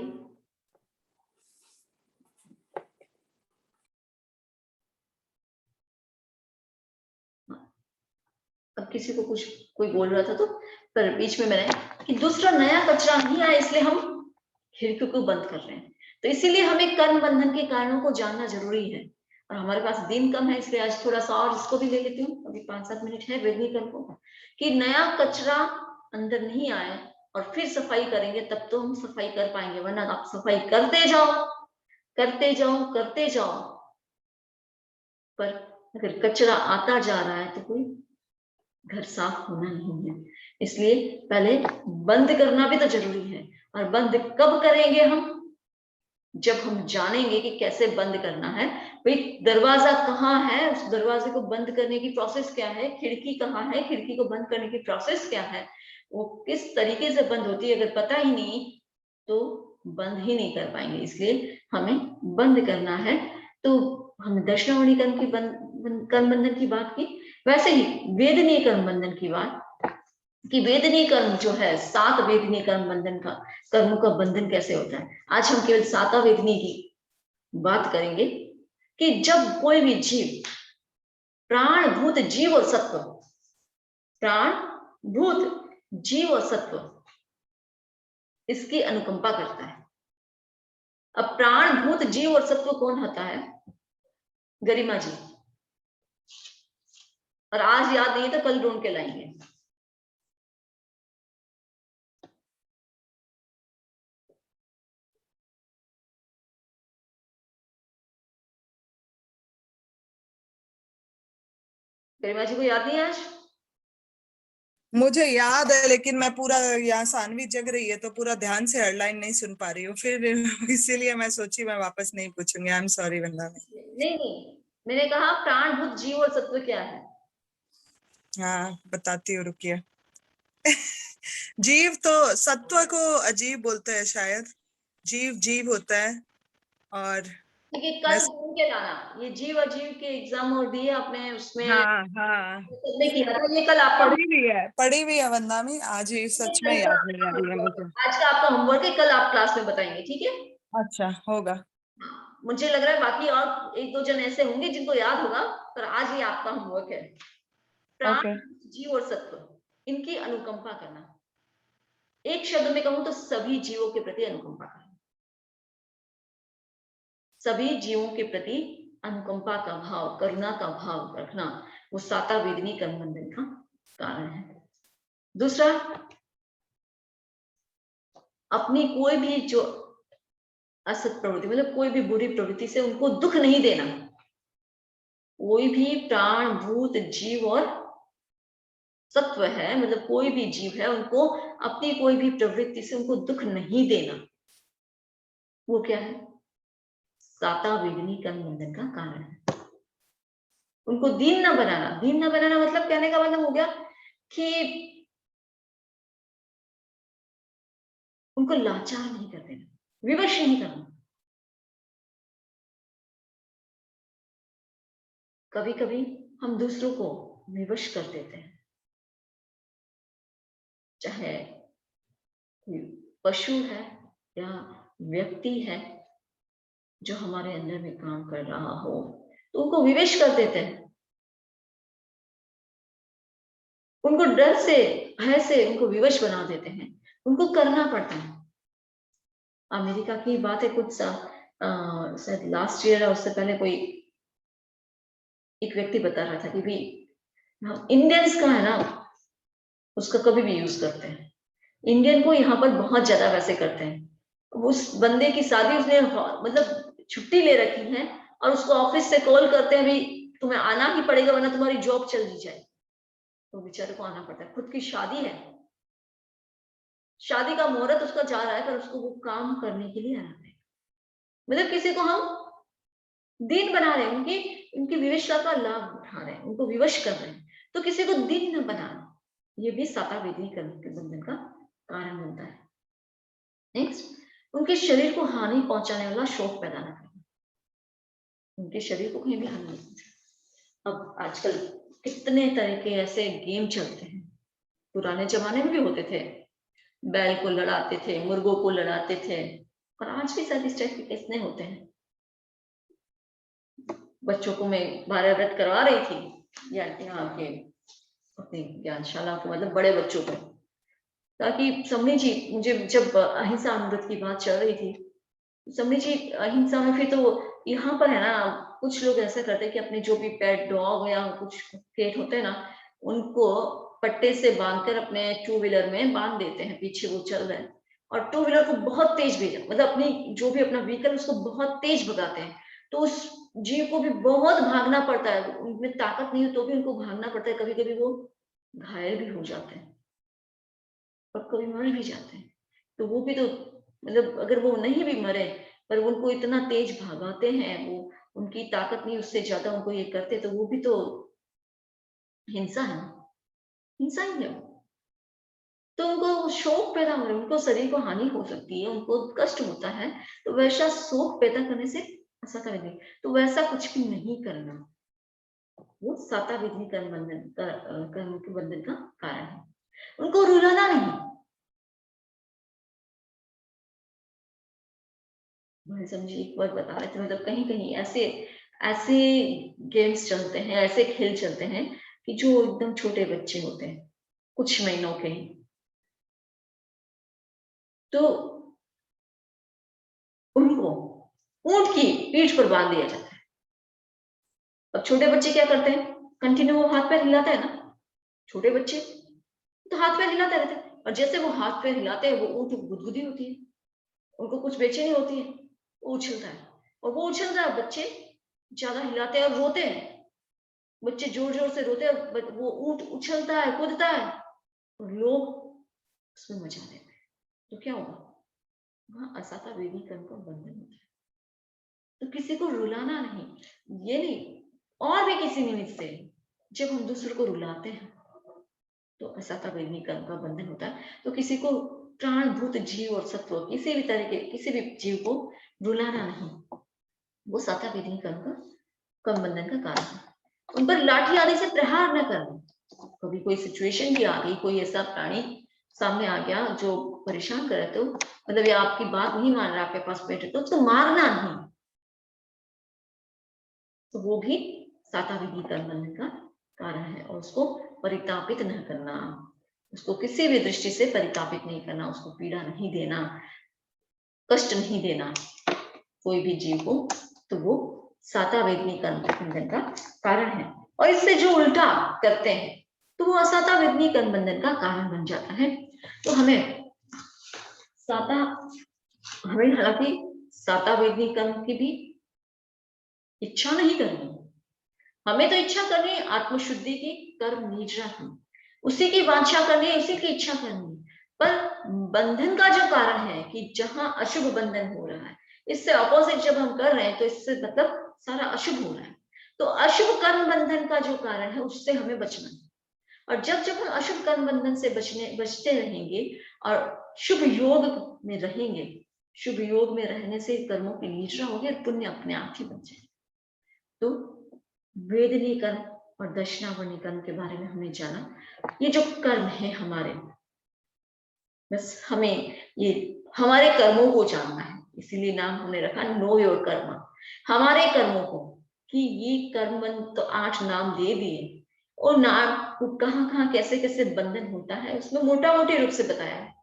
अब किसी को कुछ कोई बोल रहा था तो पर बीच में मैंने कि दूसरा नया कचरा नहीं आया इसलिए हम खिड़की को बंद कर रहे हैं। तो इसीलिए हमें कर्म बंधन के कारणों को जानना जरूरी है और हमारे पास दिन कम है इसलिए आज थोड़ा सा और इसको भी ले लेती हूँ। अभी 5-7 मिनट है वेदनी कर्म को कि नया कचरा अंदर नहीं आए और फिर सफाई करेंगे तब तो हम सफाई कर पाएंगे, वरना आप सफाई करते जाओ करते जाओ करते जाओ पर अगर कचरा आता जा रहा है तो कोई घर साफ होना नहीं है। इसलिए पहले बंद करना भी तो जरूरी है और बंद कब करेंगे हम, जब हम जानेंगे कि कैसे बंद करना है। भाई दरवाजा कहाँ है, उस दरवाजे को बंद करने की प्रोसेस क्या है, खिड़की कहाँ है, खिड़की को बंद करने की प्रोसेस क्या है, वो किस तरीके से बंद होती है, अगर पता ही नहीं तो बंद ही नहीं कर पाएंगे। इसलिए हमें बंद करना है। तो हमने दक्षिणावर्णी कर्म की कर्म बंधन की बात की, वैसे ही वेदनीय कर्म बंधन की बात कि वेदनीय कर्म जो है 7 वेदनीय कर्म बंधन का कर्मों का बंधन कैसे होता है। आज हम केवल 7 वेदनीय की बात करेंगे कि जब कोई भी जीव प्राण भूत जीव और सत्व, प्राण भूत जीव और सत्व इसकी अनुकंपा करता है। अब प्राण भूत जीव और सत्व कौन होता है? गरिमा जी, और आज याद नहीं तो कल ढूंढ के लाएंगे। गरिमा जी को याद नहीं है आज? मुझे याद है लेकिन मैं पूरा, यहाँ सानवी जग रही है तो पूरा ध्यान से हेडलाइन नहीं सुन पा रही हूँ फिर इसीलिए मैं सोची मैं वापस नहीं पूछूंगी। आई एम सॉरी वंदना। नहीं, मैंने कहा प्राण भूत जीव और सत्व क्या है। हाँ बताती हूँ, रुकिए। जीव तो सत्व को अजीब बोलते हैं शायद, जीव जीव होता है। और ठीक है, कल ढूंढ के लाना। ये जीव अजीव के एग्जाम और दिए आपने, उसमें हाँ हाँ सबने किया था, ये कल आपका पढ़ी भी है वंदना में, आज ही सच में याद नहीं आ रही है मुझे। आज का आपका होमवर्क है, कल आप क्लास में बताएंगे, ठीक है? अच्छा होगा। मुझे लग रहा है बाकी और 1-2 जन ऐसे होंगे जिनको याद होगा, पर आज ही आपका होमवर्क है। प्राण ओके जीव और सत्व इनकी अनुकंपा करना। एक शब्द में कहूं तो सभी जीवों के प्रति अनुकंपा करना, सभी जीवों के प्रति अनुकंपा का भाव, करुणा का भाव रखना, वो 7 वेदनी कर्म बंधन का कारण है। दूसरा, अपनी कोई भी जो असत प्रवृत्ति मतलब कोई भी बुरी प्रवृत्ति से उनको दुख नहीं देना। कोई भी प्राण भूत जीव और सत्व है, मतलब कोई भी जीव है, उनको अपनी कोई भी प्रवृत्ति से उनको दुख नहीं देना, वो क्या है? 7 वेदनी कर्म बंधन का कारण है। उनको दीन न बनाना। दीन न बनाना मतलब कहने का मतलब हो गया कि उनको लाचार नहीं कर देना, विवश नहीं करना। कभी कभी हम दूसरों को विवश कर देते हैं, चाहे कोई पशु है या व्यक्ति है जो हमारे अंदर में काम कर रहा हो, तो उनको विवश कर देते हैं। उनको डर से भय से उनको विवश बना देते हैं, उनको करना पड़ता है। अमेरिका की बात है, कुछ शायद लास्ट ईयर या उससे पहले कोई एक व्यक्ति बता रहा था कि भाई हम इंडियंस का है ना, उसका कभी भी यूज करते हैं। इंडियन को यहाँ पर बहुत ज्यादा वैसे करते हैं। उस बंदे की शादी उसने मतलब छुट्टी ले रखी है और उसको ऑफिस से कॉल करते हैं, भाई तुम्हें आना ही पड़ेगा वरना तुम्हारी जॉब चली जाए। तो बेचारे को आना पड़ता है, खुद की शादी है, शादी का मुहूर्त उसका जा रहा है, पर उसको वो काम करने के लिए आना है। मतलब किसी को हम दीन बना रहे हैं, उनकी विवशता का लाभ उठा रहे हैं, उनको विवश कर रहे हैं, तो किसी को दीन न बनाना, ये भी 7 वेदनी कर्म के बंधन का कारण बनता है। नेक्स्ट, उनके शरीर को हानि पहुंचाने वाला शोक पैदा न करना। उनके शरीर को कहीं भी हानि नहीं पहुंचे। अब आजकल कितने तरह के ऐसे गेम चलते हैं, पुराने जमाने में भी होते थे, बैल को लड़ाते थे, मुर्गों को लड़ाते थे, और आज भी शायद इस टाइप के कितने होते हैं। बच्चों को मैं भारत करवा रही थी यहाँ के अपनी ज्ञानशाला को, मतलब बड़े बच्चों को, ताकि समझी जी, मुझे जब अहिंसा अमृत की बात चल रही थी, समझी जी अहिंसा में फिर तो यहाँ पर है ना, कुछ लोग ऐसा करते हैं कि अपने जो भी पेट डॉग या कुछ पेट होते हैं ना, उनको पट्टे से बांधकर अपने टू व्हीलर में बांध देते हैं, पीछे वो चल रहे हैं, और टू व्हीलर को बहुत तेज भेजा, मतलब अपनी जो भी अपना व्हीकल उसको बहुत तेज भगाते हैं, तो उस जीव को भी बहुत भागना पड़ता है, उनमें ताकत नहीं हो तो भी उनको भागना पड़ता है, कभी कभी वो घायल भी हो जाते हैं और कभी मर भी जाते हैं। तो वो भी तो, मतलब अगर वो नहीं भी मरे पर उनको इतना तेज भगाते हैं, वो उनकी ताकत नहीं, उससे ज्यादा उनको ये करते, तो वो भी तो हिंसा है, हिंसा ही है। तो उनको शोक पैदा हो रहा है, उनको शरीर को हानि हो सकती है, उनको कष्ट होता है, तो वैसा शोक पैदा करने से ऐसा करेंगे, तो वैसा कुछ भी नहीं करना, वो साता विधि कर्म बंधन का कर्म के बंधन का कारण है। उनको रुलाना नहीं, भाई समझी एक बार बता रहे थे, मतलब कहीं कहीं ऐसे ऐसे गेम्स चलते हैं, ऐसे खेल चलते हैं कि जो एकदम छोटे बच्चे होते हैं, कुछ महीनों के ही, तो उनको ऊंट की पीठ पर बांध दिया जाता है। अब छोटे बच्चे क्या करते हैं, कंटिन्यू वो हाथ पैर हिलाते हैं ना, छोटे बच्चे तो हाथ पैर हिलाते रहते हैं, और जैसे वो हाथ पैर हिलाते हैं वो ऊंट गुदगुदी होती है, उनको कुछ बेचैनी होती है, वो उछलता है, और वो उछल रहा है, बच्चे ज्यादा हिलाते हैं और रोते हैं, बच्चे जोर जोर से रोते हैं, वो ऊंट उछलता है, कूदता है, और लोग उसमें मजा लेते हैं, तो क्या होगा, वहां असाता वेदी कर्म का बंधन होता है। तो किसी को रुलाना नहीं, ये नहीं, और भी किसी निमित्त से जब हम दूसरे को रुलाते हैं तो असाता वेदी कर्म का बंधन होता है। तो किसी को प्राणभूत जीव और सत्व, किसी भी तरह के किसी भी जीव को रुलाना नहीं, वो साता वेदी कर्म बंधन का कारण है। उन पर लाठी आदि से प्रहार न करना, कभी कोई सिचुएशन भी आ गई, कोई ऐसा प्राणी सामने आ गया जो परेशान करे, तो मतलब ये आपकी बात नहीं मान रहा, आपके पास बैठे, तो उसको मारना नहीं, तो वो भी साता विधि कर्म बंधन का कारण है। और उसको परितापित न करना, उसको किसी भी दृष्टि से परितापित नहीं करना, उसको पीड़ा नहीं देना, कष्ट नहीं देना कोई भी जीव को, तो वो साता वेदनी कर्म बंधन का कारण है। और इससे जो उल्टा करते हैं तो वो असाता वेदनी कर्म बंधन का कारण बन जाता है। तो हमें हालांकि साता वेदनी कर्म की भी इच्छा नहीं करनी, हमें तो इच्छा करनी है आत्मशुद्धि की, कर्म निद्रा की, उसी की वांछा करनी है, उसी की इच्छा करनी है। पर बंधन का जो कारण है कि जहां अशुभ बंधन हो रहा है, इससे अपोजिट जब हम कर रहे हैं तो इससे मतलब सारा अशुभ हो रहा है, तो अशुभ कर्म बंधन का जो कारण है उससे हमें बचना है। और जब जब हम अशुभ कर्म बंधन से बचते रहेंगे और शुभ योग में रहेंगे, शुभ योग में रहने से कर्मों की निद्रा होगी और पुण्य अपने आप ही बन जाएगा। तो वेदनीय कर्म और दक्षिणावर्णी कर्म के बारे में हमने जाना। ये जो कर्म है हमारे, बस हमें ये हमारे कर्मों को जानना है, इसीलिए नाम हमने रखा नो योर कर्म, हमारे कर्मों को, कि ये कर्म तो 8 नाम दे दिए, और नाम को कहाँ कैसे कैसे बंधन होता है उसमें मोटा मोटे रूप से बताया है।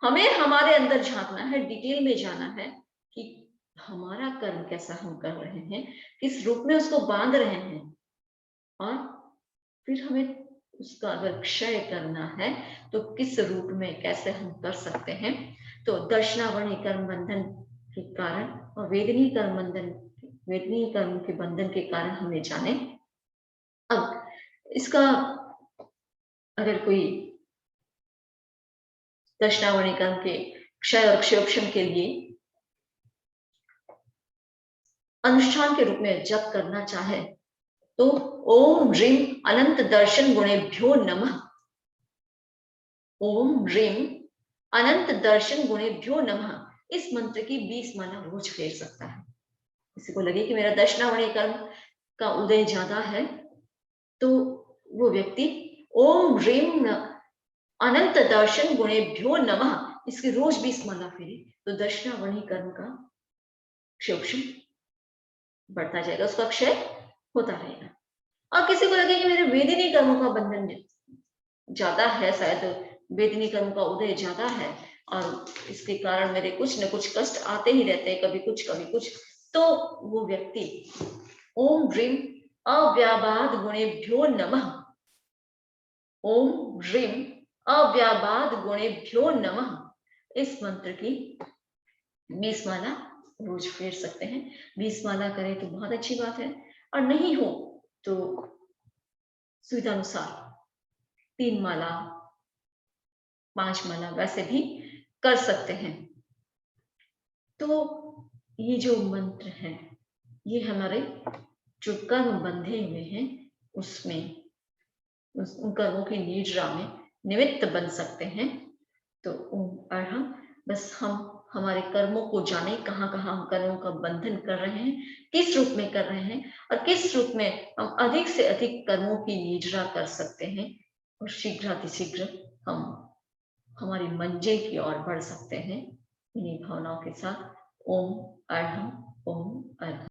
हमें हमारे अंदर झांकना है, डिटेल में जाना है कि हमारा कर्म कैसा हम कर रहे हैं, किस रूप में उसको बांध रहे हैं, और फिर हमें उसका अगर क्षय करना है तो किस रूप में कैसे हम कर सकते हैं। तो दर्शनावर्णी कर्म बंधन के कारण और वेदनीय कर्म के बंधन के कारण हमने जाने। अब इसका अगर कोई दर्शनावर्णी कर्म के क्षय और क्षयोक्षम के लिए अनुष्ठान के रूप में जप करना चाहे तो ओम ह्रीम अनंत दर्शन गुणेभ्यो नमः, ओम ह्रीम अनंत दर्शन गुणेभ्यो नमः, इस मंत्र की 20 माला रोज फेर सकता है। किसी को लगे कि मेरा दक्षिणावर्णी कर्म का उदय ज्यादा है, तो वो व्यक्ति ओम ह्रीम अनंत दर्शन गुणेभ्यो नमः इसके रोज 20 माला फेरे तो दक्षिणावर्णी कर्म का क्षोभन बढ़ता जाएगा, उसका क्षय होता रहेगा। और किसी को लगे कि मेरे वेदिनी कर्मों का बंधन ज्यादा है, शायद वेदिनी कर्म का उदय ज्यादा है और इसके कारण मेरे कुछ न कुछ कष्ट आते ही रहते हैं, कभी कुछ, तो वो व्यक्ति ओम ह्रीम अव्याबाद गुणेभ्यो नमः, ओम ह्रीम अव्याबाद गुणेभ्यो नमः इस मंत्र की 20 माला रोज फेर सकते हैं। 20 माला करें तो बहुत अच्छी बात है, और नहीं हो तो सुविधा अनुसार 3 माला 5 माला वैसे भी कर सकते हैं। तो ये जो मंत्र है ये हमारे जो कर्म बंधे हुए हैं उसमें उन कर्मों की निद्रा में निमित्त बन सकते हैं। तो ओम अर्हम, बस हम हमारे कर्मों को जाने, कहाँ कहाँ हम कर्मों का बंधन कर रहे हैं, किस रूप में कर रहे हैं और किस रूप में हम अधिक से अधिक कर्मों की निद्रा कर सकते हैं और शीघ्रातिशीघ्र हम हमारी मंजिल की ओर बढ़ सकते हैं। इन्हीं भावनाओं के साथ ओम अर्हम ओम अर्हम।